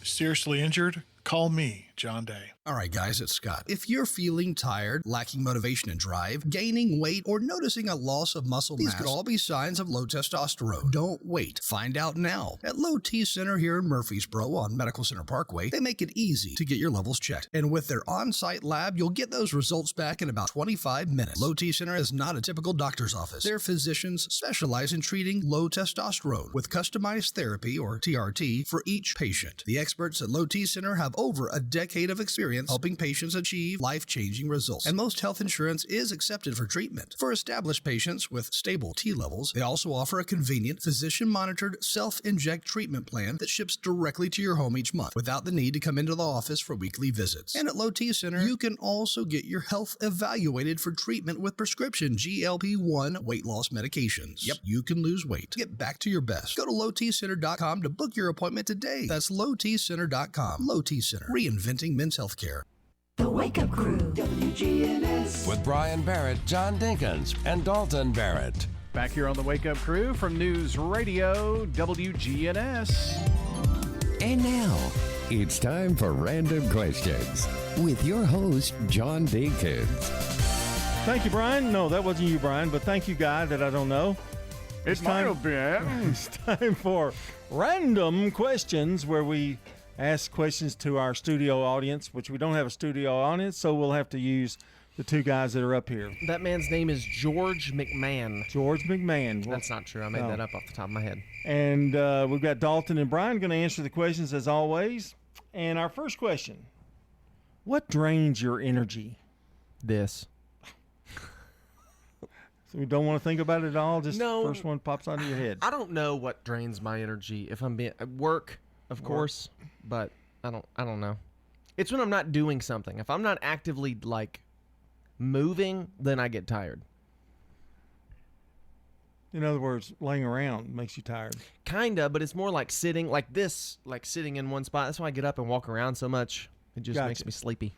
Seriously injured? Call me, John Day. All right, guys, it's Scott. If you're feeling tired, lacking motivation and drive, gaining weight, or noticing a loss of muscle mass, these could all be signs of low testosterone. Don't wait. Find out now. At Low T Center here in Murfreesboro on Medical Center Parkway, they make it easy to get your levels checked. And with their on-site lab, you'll get those results back in about 25 minutes. Low T Center is not a typical doctor's office. Their physicians specialize in treating low testosterone with customized therapy, or TRT, for each patient. The experts at Low T Center have over a decade of experience helping patients achieve life-changing results. And most health insurance is accepted for treatment. For established patients with stable T levels, they also offer a convenient, physician-monitored, self-inject treatment plan that ships directly to your home each month without the need to come into the office for weekly visits. And at Low T Center, you can also get your health evaluated for treatment with prescription GLP-1 weight loss medications. Yep, you can lose weight. Get back to your best. Go to lowtcenter.com to book your appointment today. That's lowtcenter.com. Low T Center, reinventing men's healthcare. The Wake Up Crew, WGNS. With Brian Barrett, John Dinkins, and Dalton Barrett. Back here on the Wake Up Crew from News Radio WGNS. And now, it's time for Random Questions with your host, John Dinkins. Thank you, Brian. No, that wasn't you, Brian, but thank you, guy that I don't know. It's time for Random Questions, where we ask questions to our studio audience, which we don't have a studio audience, so we'll have to use the two guys that are up here. That man's name is George McMahon. George McMahon. Well, that's not true. I made that up off the top of my head. And we've got Dalton and Brian going to answer the questions as always. And our first question, what drains your energy? This. So we don't want to think about it at all? Just no, first one pops out of your head. I don't know what drains my energy. If I'm being at work, of course, but I don't know. It's when I'm not doing something. If I'm not actively like moving, then I get tired. In other words, laying around makes you tired. Kinda, but it's more like sitting, like this, like sitting in one spot. That's why I get up and walk around so much. It just makes me sleepy.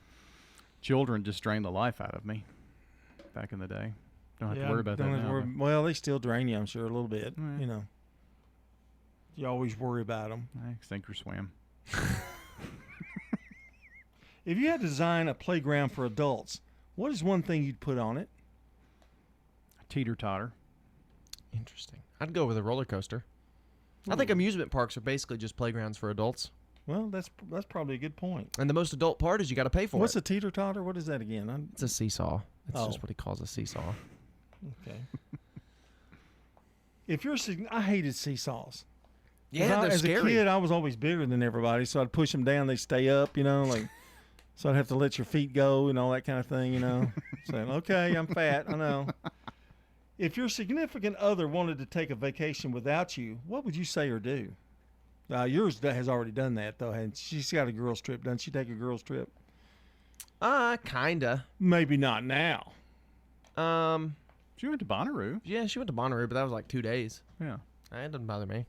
Children just drain the life out of me back in the day. Don't have to worry about that now. Well, they still drain you, I'm sure, a little bit. You know, you always worry about them. Sink or swim. If you had to design a playground for adults, what is one thing you'd put on it? A teeter-totter. Interesting. I'd go with a roller coaster. I think amusement parks are basically just playgrounds for adults. Well, that's probably a good point. And the most adult part is you got to pay for What's it. a teeter-totter? What is that again? It's a seesaw. It's just what he calls a seesaw. Okay. I hated seesaws. Yeah, they're scary. As a kid, I was always bigger than everybody, so I'd push them down. They stay up, like. So I'd have to let your feet go and all that kind of thing, Saying, okay, I'm fat, I know. If your significant other wanted to take a vacation without you, what would you say or do? Yours has already done that, though. And she's got a girls' trip. Doesn't she take a girls' trip? Kinda. Maybe not now. She went to Bonnaroo. Yeah, she went to Bonnaroo, but that was like 2 days. Yeah. That doesn't bother me.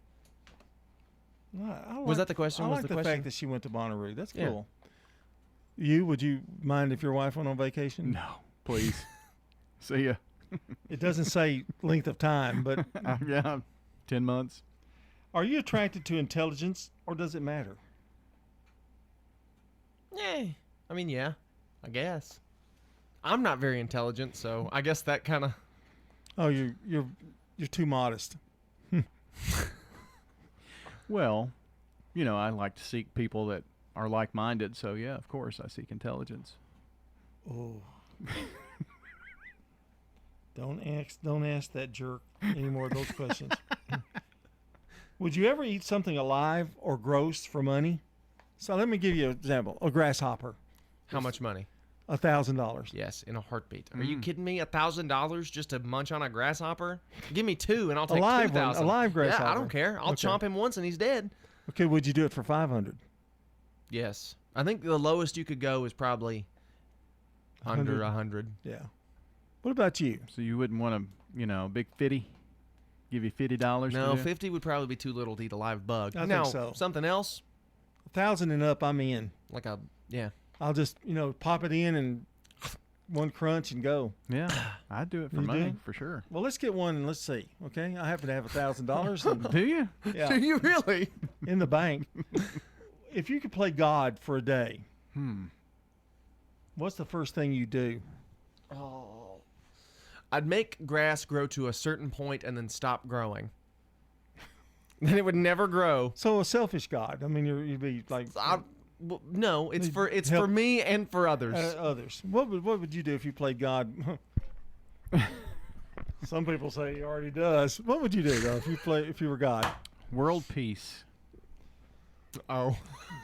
Was Was that the question? I Was like the the question? fact that she went to Bonnaroo. That's Yeah. cool. Would you mind if your wife went on vacation? No, please. See ya. It doesn't say length of time, but yeah, 10 months. Are you attracted to intelligence, or does it matter? Yeah. I mean, yeah. I guess. I'm not very intelligent, so I guess that kind of. Oh, you're too modest. Well, I like to seek people that are like-minded. So yeah, of course, I seek intelligence. Oh. Don't ask that jerk any more of those questions. Would you ever eat something alive or gross for money? So let me give you an example. A grasshopper. How much money? $1,000. Yes, in a heartbeat. Are you kidding me? $1,000 just to munch on a grasshopper? Give me 2 and I'll take 2,000. A live grasshopper. Yeah, I don't care. I'll chomp him once and he's dead. Okay, would you do it for 500? Yes. I think the lowest you could go is probably under 100. Yeah. What about you? So you wouldn't want a big 50? Give you $50? No, 50 would probably be too little to eat a live bug. I think so. Something else? 1,000 and up, I'm in. Yeah. I'll just, pop it in and one crunch and go. Yeah, I'd do it for money, for sure. Well, let's get one and let's see, okay? I happen to have $1,000. Do you? Yeah. Do you really? In the bank. If you could play God for a day, what's the first thing you do? I'd make grass grow to a certain point and then stop growing. Then it would never grow. So a selfish God. I mean, you'd be like... no, it's for me and for others. Others. What would you do if you played God? Some people say he already does. What would you do though if you were God? World peace. Oh.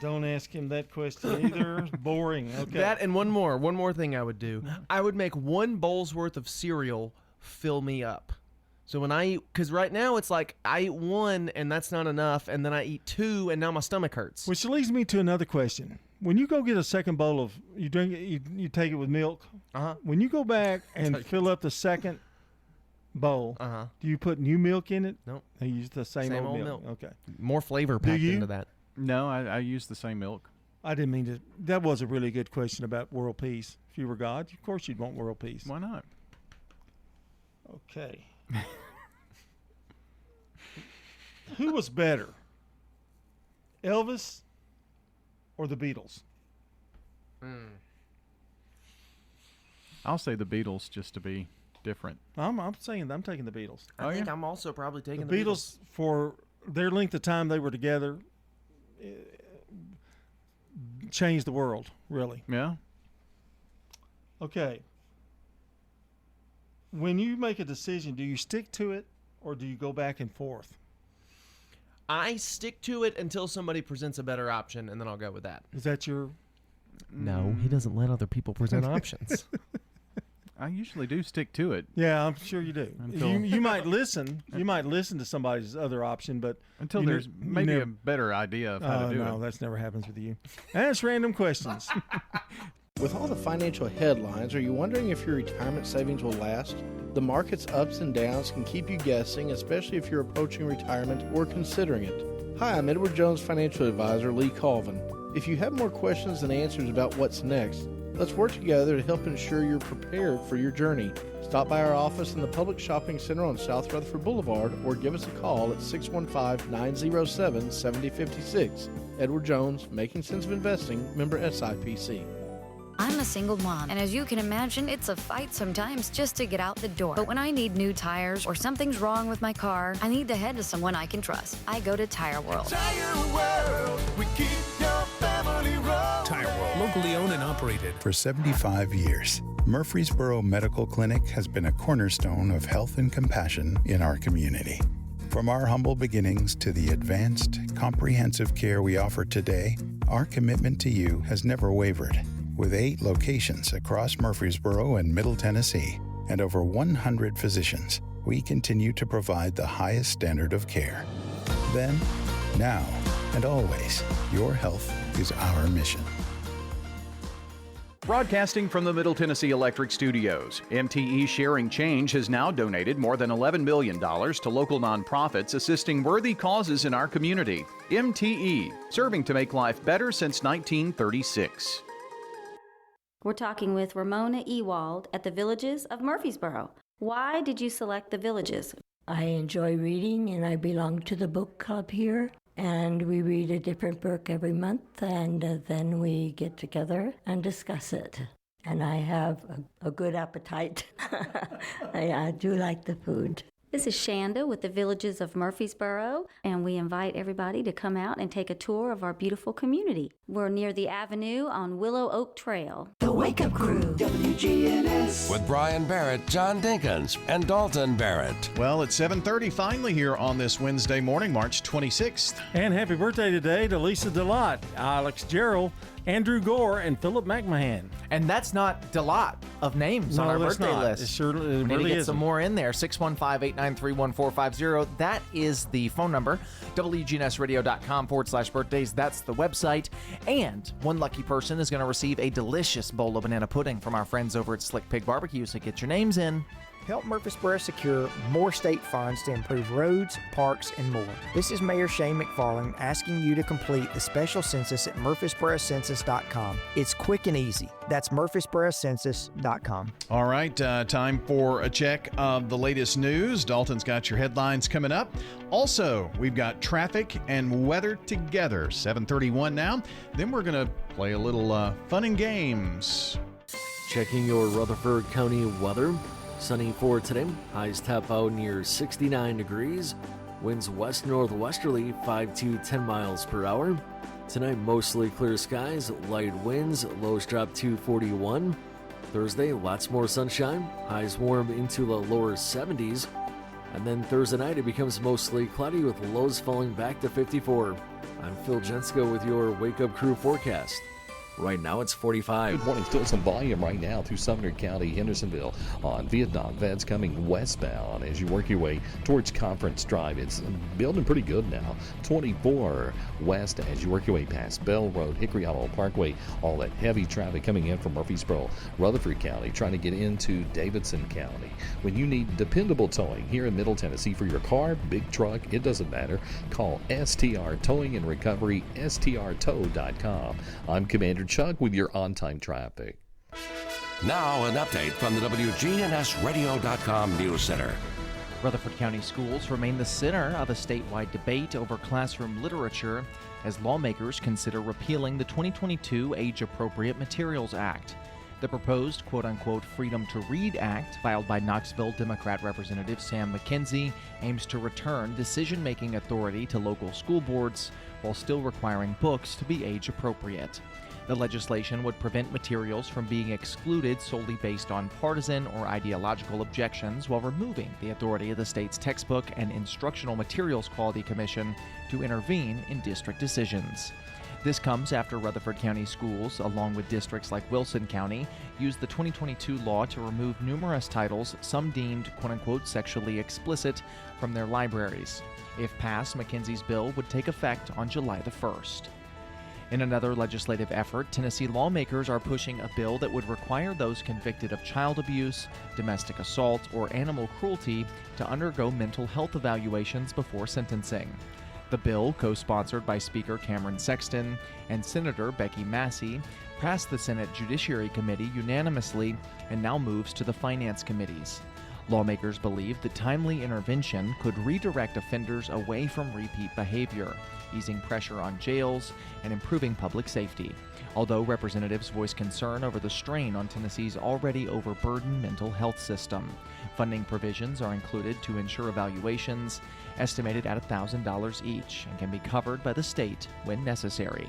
Don't ask him that question either. Boring. Okay. That and one more thing I would do. I would make 1 bowl's worth of cereal fill me up. So when I eat, because right now it's like I eat 1 and that's not enough, and then I eat 2 and now my stomach hurts. Which leads me to another question. When you go get a second bowl of, you drink it, you take it with milk. When you go back and fill up the second bowl, do you put new milk in it? Nope. You use the same old milk. Okay. More flavor packed into that. No, I use the same milk. I didn't mean to. That was a really good question about world peace. If you were God, of course you'd want world peace. Why not? Okay. Who was better, Elvis or the Beatles? I'll say the Beatles just to be different. I'm saying I'm taking the Beatles. I think I'm also probably taking the Beatles for their length of time they were together. Changed the world, really. Yeah. Okay. When you make a decision, do you stick to it or do you go back and forth? I stick to it until somebody presents a better option, and then I'll go with that. Is that your... No, he doesn't let other people present options. I usually do stick to it. Yeah, I'm sure you do. You might listen. You might listen to somebody's other option, but until there's maybe a better idea of how to do it. No, that never happens with you. Ask random questions. With all the financial headlines, are you wondering if your retirement savings will last? The market's ups and downs can keep you guessing, especially if you're approaching retirement or considering it. Hi, I'm Edward Jones Financial Advisor Lee Colvin. If you have more questions than answers about what's next, let's work together to help ensure you're prepared for your journey. Stop by our office in the Public Shopping Center on South Rutherford Boulevard or give us a call at 615-907-7056. Edward Jones, Making Sense of Investing, member SIPC. I'm a single mom, and as you can imagine, it's a fight sometimes just to get out the door. But when I need new tires or something's wrong with my car, I need to head to someone I can trust. I go to Tire World. Tire World, we keep your family rolling. Tire World, locally owned and operated for 75 years. Murfreesboro Medical Clinic has been a cornerstone of health and compassion in our community. From our humble beginnings to the advanced, comprehensive care we offer today, our commitment to you has never wavered. With 8 locations across Murfreesboro and Middle Tennessee and over 100 physicians, we continue to provide the highest standard of care. Then, now, and always, your health is our mission. Broadcasting from the Middle Tennessee Electric Studios, MTE Sharing Change has now donated more than $11 million to local nonprofits assisting worthy causes in our community. MTE, serving to make life better since 1936. We're talking with Ramona Ewald at the Villages of Murfreesboro. Why did you select the Villages? I enjoy reading, and I belong to the book club here. And we read a different book every month, and then we get together and discuss it. And I have a good appetite. I do like the food. This is Shanda with the Villages of Murfreesboro, and we invite everybody to come out and take a tour of our beautiful community. We're near the Avenue on Willow Oak Trail. The Wake Up Crew, WGNS. With Brian Barrett, John Dinkins, and Dalton Barrett. Well, it's 7:30 finally here on this Wednesday morning, March 26th. And happy birthday today to Lisa DeLotte, Alex Gerald, Andrew Gore, and Philip McMahon. And that's not a lot of names on our birthday list. It sure we need really to get isn't. some more in there. 615-893-1450. That is the phone number. WGNSradio.com/birthdays. That's the website. And one lucky person is going to receive a delicious bowl of banana pudding from our friends over at Slick Pig Barbecue. So get your names in. Help Murfreesboro secure more state funds to improve roads, parks, and more. This is Mayor Shane McFarland asking you to complete the special census at murfreesborocensus.com. It's quick and easy. That's murfreesborocensus.com. All right, time for a check of the latest news. Dalton's got your headlines coming up. Also, we've got traffic and weather together. 7:31 now. Then we're going to play a little fun and games. Checking your Rutherford County weather. Sunny for today. Highs top out near 69 degrees. Winds west-northwesterly 5 to 10 miles per hour. Tonight, mostly clear skies, light winds, lows drop to 41. Thursday, lots more sunshine. Highs warm into the lower 70s. And then Thursday night, it becomes mostly cloudy with lows falling back to 54. I'm Phil Jensko with your Wake Up Crew forecast. Right now it's 45. Good morning. Still some volume right now through Sumner County, Hendersonville on Vietnam Vets coming westbound as you work your way towards Conference Drive. It's building pretty good now. 24 west as you work your way past Bell Road, Hickory Hollow Parkway. All that heavy traffic coming in from Murfreesboro, Rutherford County, trying to get into Davidson County. When you need dependable towing here in Middle Tennessee for your car, big truck, it doesn't matter. Call STR Towing and Recovery, strtow.com. I'm Commander Chuck with your on-time traffic. Now an update from the WGNSradio.com News Center. Rutherford County schools remain the center of a statewide debate over classroom literature as lawmakers consider repealing the 2022 Age-Appropriate Materials Act. The proposed quote-unquote Freedom to Read Act, filed by Knoxville Democrat Representative Sam McKenzie, aims to return decision-making authority to local school boards while still requiring books to be age-appropriate. The legislation would prevent materials from being excluded solely based on partisan or ideological objections while removing the authority of the state's Textbook and Instructional Materials Quality Commission to intervene in district decisions. This comes after Rutherford County schools, along with districts like Wilson County, used the 2022 law to remove numerous titles, some deemed quote-unquote sexually explicit, from their libraries. If passed, McKenzie's bill would take effect on July the 1st. In another legislative effort, Tennessee lawmakers are pushing a bill that would require those convicted of child abuse, domestic assault, or animal cruelty to undergo mental health evaluations before sentencing. The bill, co-sponsored by Speaker Cameron Sexton and Senator Becky Massey, passed the Senate Judiciary Committee unanimously and now moves to the Finance Committees. Lawmakers believe that timely intervention could redirect offenders away from repeat behavior, easing pressure on jails and improving public safety. Although representatives voice concern over the strain on Tennessee's already overburdened mental health system, funding provisions are included to ensure evaluations, estimated at $1,000 each, and can be covered by the state when necessary.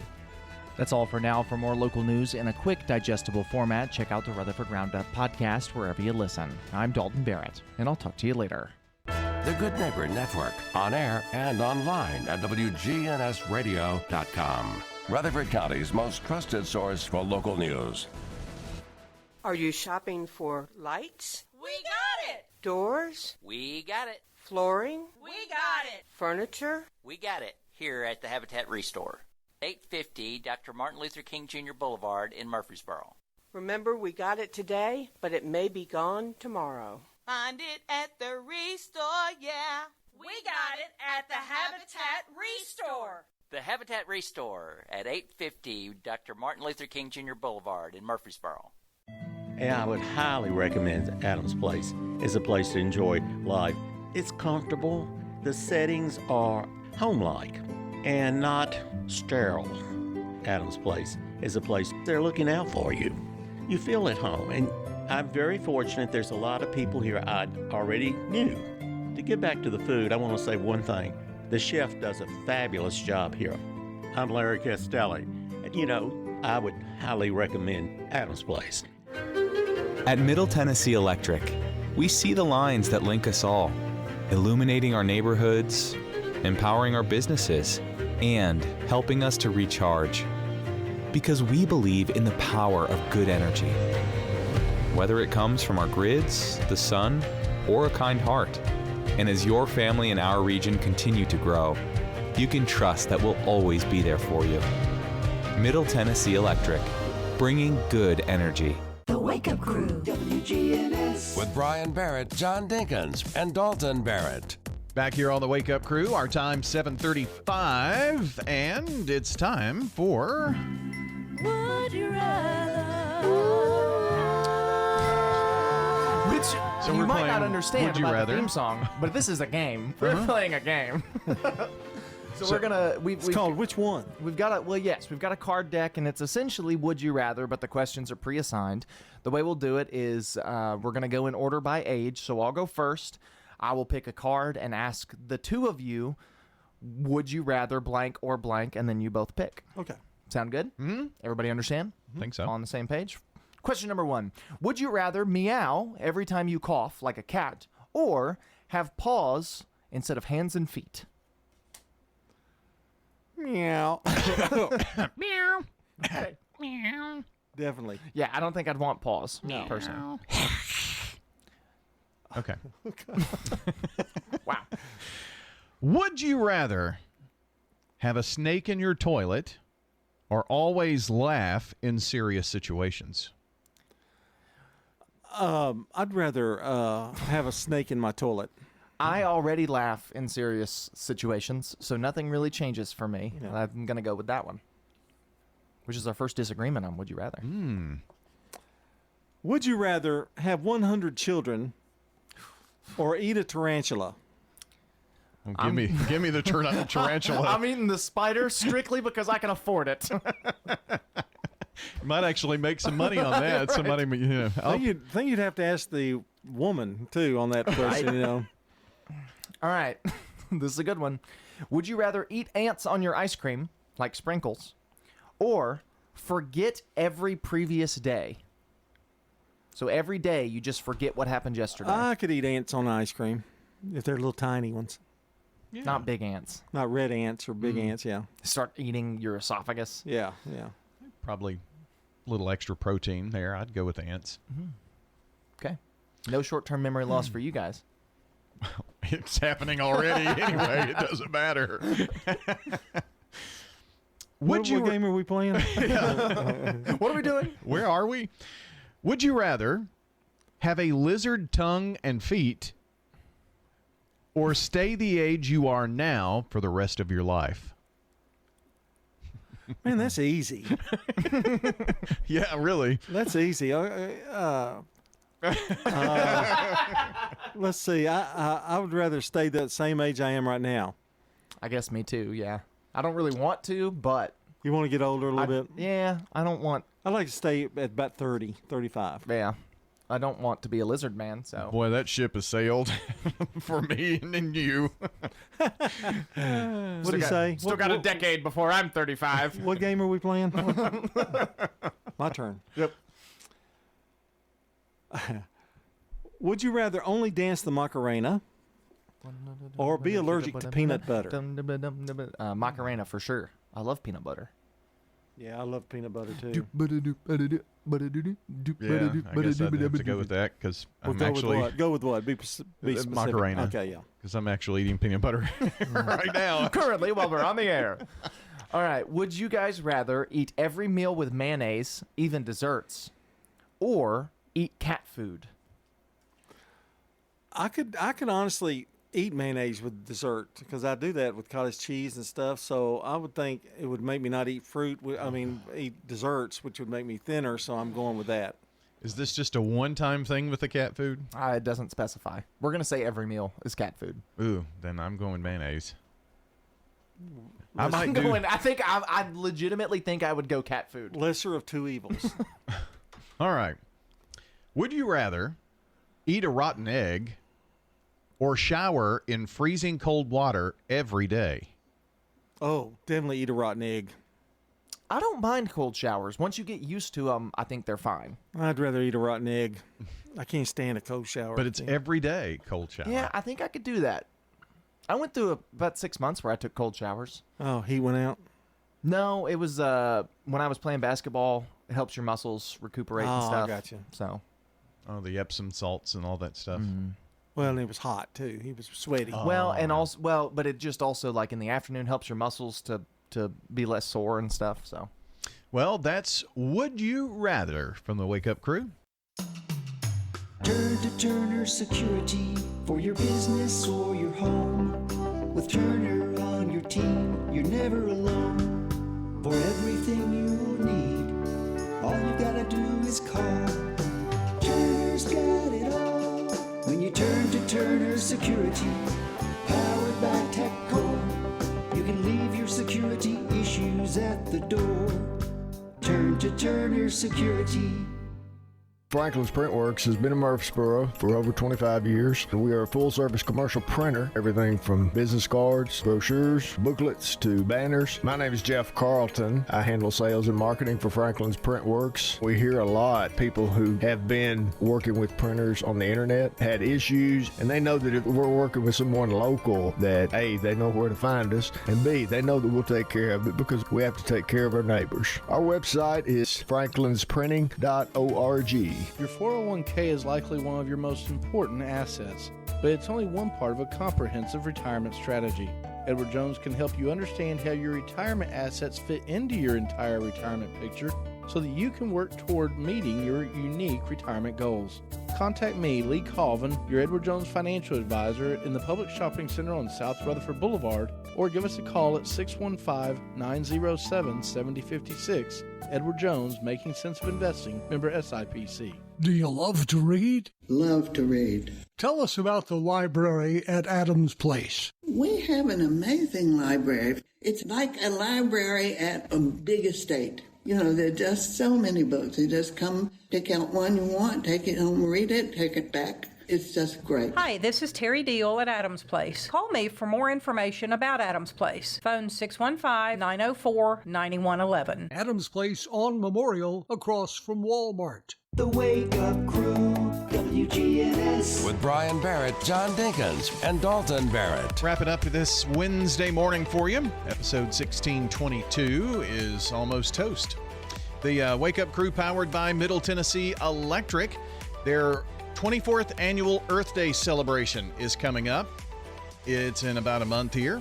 That's all for now. For more local news in a quick, digestible format, check out the Rutherford Roundup podcast wherever you listen. I'm Dalton Barrett, and I'll talk to you later. The Good Neighbor Network, on air and online at WGNSradio.com. Rutherford County's most trusted source for local news. Are you shopping for lights? We got it! Doors? We got it. Flooring? We got it. Furniture? We got it here at the Habitat Restore. 850 Dr. Martin Luther King Jr. Boulevard in Murfreesboro. Remember, we got it today, but it may be gone tomorrow. Find it at the Restore, yeah. We got it at the Habitat Restore. The Habitat Restore at 850 Dr. Martin Luther King Jr. Boulevard in Murfreesboro. And I would highly recommend Adams Place. It's a place to enjoy life. It's comfortable. The settings are home-like and not sterile. Adams Place is a place they're looking out for you. You feel at home, and I'm very fortunate there's a lot of people here I already knew. To get back to the food, I want to say one thing. The chef does a fabulous job here. I'm Larry Castelli. And, you know, I would highly recommend Adam's Place. At Middle Tennessee Electric, we see the lines that link us all, illuminating our neighborhoods, empowering our businesses, and helping us to recharge. Because we believe in the power of good energy. Whether it comes from our grids, the sun, or a kind heart. And as your family and our region continue to grow, you can trust that we'll always be there for you. Middle Tennessee Electric, bringing good energy. The Wake Up Crew, WGNS. With Brian Barrett, John Dinkins, and Dalton Barrett. Back here on the Wake Up Crew, our time 7:35, and it's time for... Would you rather? Which So you we're might playing not understand Would You about Rather. the theme song, but this is a game. We're playing a game. So we're gonna. It's called Which One? We've got a we've got a card deck, and it's essentially Would You Rather, but the questions are pre-assigned. The way we'll do it is we're gonna go in order by age. So I'll go first. I will pick a card and ask the two of you, Would you rather blank or blank, and then you both pick. Okay. Sound good? Mm-hmm. Everybody understand? Think so. On the same page. Question number 1. Would you rather meow every time you cough like a cat, or have paws instead of hands and feet? Meow. Meow. Okay. Meow. Definitely. Yeah, I don't think I'd want paws, personally. Okay. Wow. Would you rather have a snake in your toilet or always laugh in serious situations? I'd rather have a snake in my toilet. I already laugh in serious situations, so nothing really changes for me. Yeah. I'm going to go with that one, which is our first disagreement on Would You Rather. Would you rather have 100 children or eat a tarantula? Well, give me the tarantula. I'm eating the spider strictly because I can afford it. Might actually make some money on that. Right. Somebody, you know. I think you'd have to ask the woman, too, on that question, you know. All right. This is a good one. Would you rather eat ants on your ice cream, like sprinkles, or forget every previous day? So every day you just forget what happened yesterday. I could eat ants on ice cream if they're little tiny ones. Yeah. Not big ants. Not red ants or big ants, yeah. Start eating your esophagus. Yeah. Probably a little extra protein there. I'd go with ants. Okay. No short-term memory loss for you guys. It's happening already anyway. It doesn't matter. What game are we playing? What are we doing? Where are we? Would you rather have a lizard tongue and feet or stay the age you are now for the rest of your life? Man, that's easy. Yeah, really. That's easy. Let's see. I would rather stay the same age I am right now. I guess me too, yeah. I don't really want to, but... You want to get older a little bit? Yeah, I don't want... I'd like to stay at about 30, 35. Yeah. I don't want to be a lizard man, so... Boy, that ship has sailed for me and then you. What do you say? Still got a decade before I'm 35. What game are we playing? My turn. Yep. Would you rather only dance the Macarena or be allergic to peanut butter? Macarena for sure. I love peanut butter. Yeah, I love peanut butter too. Yeah, I guess I'd have to go with that because I'm actually... Go with what? Be specific. Macarena. Okay, yeah. Because I'm actually eating peanut butter right now. Currently, while we're on the air. All right. Would you guys rather eat every meal with mayonnaise, even desserts, or eat cat food? I could honestly eat mayonnaise with dessert because I do that with cottage cheese and stuff. So I would think it would make me not eat fruit. Eat desserts, which would make me thinner. So I'm going with that. Is this just a one-time thing with the cat food? It doesn't specify. We're gonna say every meal is cat food. Ooh, then I'm going mayonnaise. I legitimately think I would go cat food. Lesser of two evils. All right. Would you rather eat a rotten egg or shower in freezing cold water every day? Oh, definitely eat a rotten egg. I don't mind cold showers. Once you get used to them, I think they're fine. I'd rather eat a rotten egg. I can't stand a cold shower. But it's every day cold shower. Yeah, I think I could do that. I went through about 6 months where I took cold showers. Oh, heat went out? No, it was when I was playing basketball. It helps your muscles recuperate and stuff. I got you. So, the Epsom salts and all that stuff. Well, and it was hot too. He was sweaty. Well, and also, but it just also like in the afternoon helps your muscles to be less sore and stuff. So, well, that's Would You Rather from the Wake Up Crew. Turn to Turner Security for your business or your home. With Turner on your team, you're never alone. For everything you need, all you gotta do is call. Turner's got it all. When you turn to Turner Security, powered by TechCore, you can leave your security issues at the door. Turn to Turner Security. Franklin's Printworks has been in Murfreesboro for over 25 years. We are a full-service commercial printer, everything from business cards, brochures, booklets, to banners. My name is Jeff Carlton. I handle sales and marketing for Franklin's Printworks. We hear a lot people who have been working with printers on the internet, had issues, and they know that if we're working with someone local, that A, they know where to find us, and B, they know that we'll take care of it because we have to take care of our neighbors. Our website is franklinsprinting.org. Your 401k is likely one of your most important assets, but it's only one part of a comprehensive retirement strategy. Edward Jones can help you understand how your retirement assets fit into your entire retirement picture so that you can work toward meeting your unique retirement goals. Contact me, Lee Colvin, your Edward Jones financial advisor in the Public Shopping Center on South Rutherford Boulevard, or give us a call at 615-907-7056. Edward Jones, Making Sense of Investing, member SIPC. Do you love to read? Love to read. Tell us about the library at Adams Place. We have an amazing library. It's like a library at a big estate. You know, there are just so many books. You just come, pick out one you want, take it home, read it, take it back. It's just great. Hi, this is Terry Deal at Adams Place. Call me for more information about Adams Place. Phone 615-904-9111. Adams Place on Memorial, across from Walmart. The Wake Up Crew, WGNS. With Brian Barrett, John Dinkins, and Dalton Barrett. Wrapping up this Wednesday morning for you. Episode 1622 is almost toast. The Wake Up Crew, powered by Middle Tennessee Electric. Their 24th annual Earth Day celebration is coming up. It's in about a month here.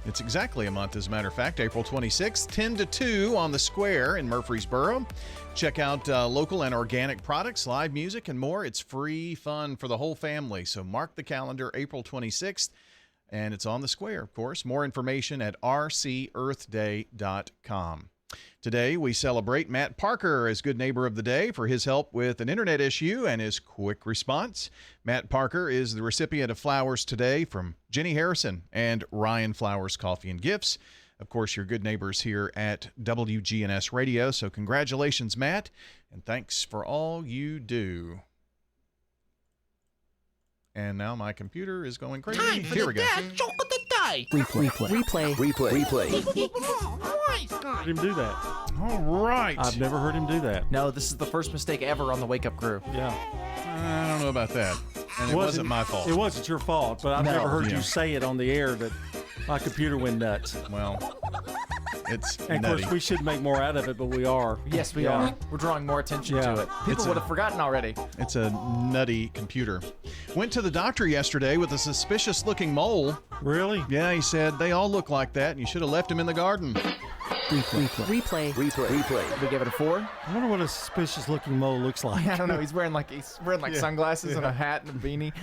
It's exactly a month, as a matter of fact, April 26th, 10 to 2 on the square in Murfreesboro. Check out local and organic products, live music, and more. It's free fun for the whole family. So mark the calendar, April 26th, and it's on the square, of course. More information at rcearthday.com. Today, we celebrate Matt Parker as Good Neighbor of the Day for his help with an internet issue and his quick response. Matt Parker is the recipient of flowers today from Jenny Harrison and Ryan Flowers Coffee and Gifts. Of course, your good neighbors here at WGNS Radio. So congratulations, Matt, and thanks for all you do. And now my computer is going crazy. Time for Here the we go. dad joke of the day. Replay. Heard him do that. All right. I've never heard him do that. No, this is the first mistake ever on the Wake Up Crew. Yeah. I don't know about that. And it wasn't my fault. It wasn't your fault, but I've No. never heard Yeah. you say it on the air that my computer went nuts. Well, it's And of nutty. course, we should make more out of it, but we are. Yes, we Yeah. are. We're drawing more attention Yeah. to it. People It's would a- have forgotten already. It's a nutty computer. Went to the doctor yesterday with a suspicious-looking mole. Really? Yeah, he said they all look like that, and you should have left him in the garden. Replay. We give it a 4. I wonder what a suspicious-looking mole looks like. I don't know. He's wearing like Yeah. sunglasses and Yeah. a hat and a beanie.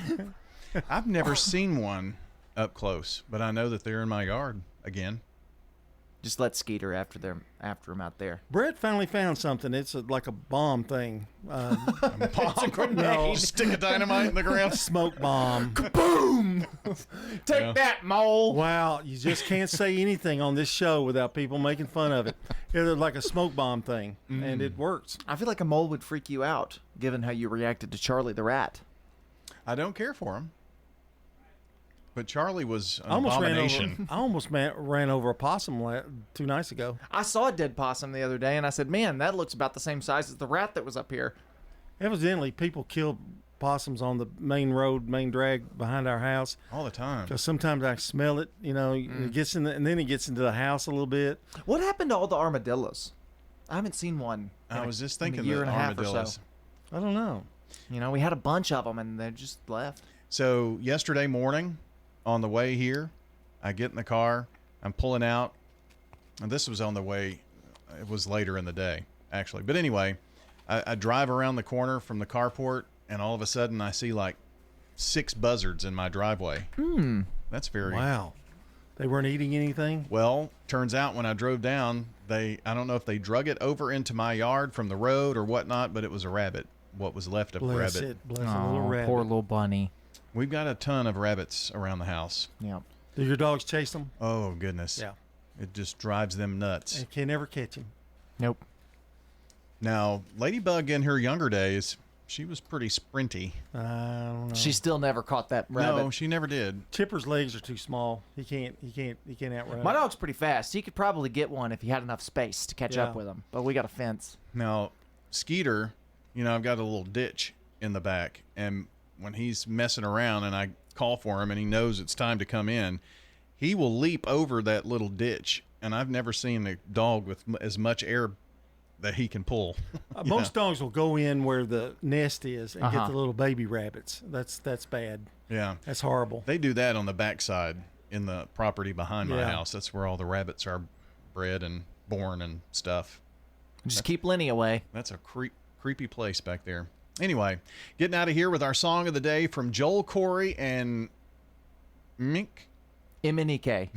I've never seen one up close, but I know that they're in my yard again. Just let Skeeter after him out there. Brett finally found something. It's like a bomb thing. It's a grenade. Stick a dynamite in the ground. Smoke bomb. Boom! Take Yeah. that, mole! Wow, you just can't say anything on this show without people making fun of it. It's like a smoke bomb thing, and it works. I feel like a mole would freak you out, given how you reacted to Charlie the rat. I don't care for him. But Charlie was an I almost abomination. ran over a possum 2 nights ago. I saw a dead possum the other day, and I said, man, that looks about the same size as the rat that was up here. Evidently, people kill possums on the main road, main drag behind our house all the time. Because sometimes I smell it, it gets in and then it gets into the house a little bit. What happened to all the armadillos? I haven't seen one. I was just thinking a year the and a half or armadillos. so. I don't know. We had a bunch of them, and they just left. So yesterday morning, on the way here, I get in the car. I'm pulling out, and this was on the way. It was later in the day, actually. But anyway, I drive around the corner from the carport, and all of a sudden I see like 6 buzzards in my driveway. That's very... Wow. They weren't eating anything? Well, turns out when I drove down, I don't know if they drug it over into my yard from the road or whatnot, but it was a rabbit. What was left of a rabbit. Bless a little rabbit. Poor little bunny. We've got a ton of rabbits around the house. Yeah. Do your dogs chase them? Oh, goodness. Yeah. It just drives them nuts. And can never catch them. Nope. Now, Ladybug in her younger days, she was pretty sprinty. I don't know. She still never caught that rabbit. No, she never did. Chipper's legs are too small. He can't outrun. My dog's pretty fast. He could probably get one if he had enough space to catch up with him. But we got a fence. Now, Skeeter, I've got a little ditch in the back, and when he's messing around and I call for him and he knows it's time to come in, he will leap over that little ditch, and I've never seen a dog with as much air that he can pull. Most dogs will go in where the nest is and get the little baby rabbits. That's bad. Yeah. That's horrible. They do that on the backside in the property behind my house. That's where all the rabbits are bred and born and stuff. Just keep Lenny away. That's a creepy place back there. Anyway, getting out of here with our song of the day from Joel Corey and Mink. Iminike.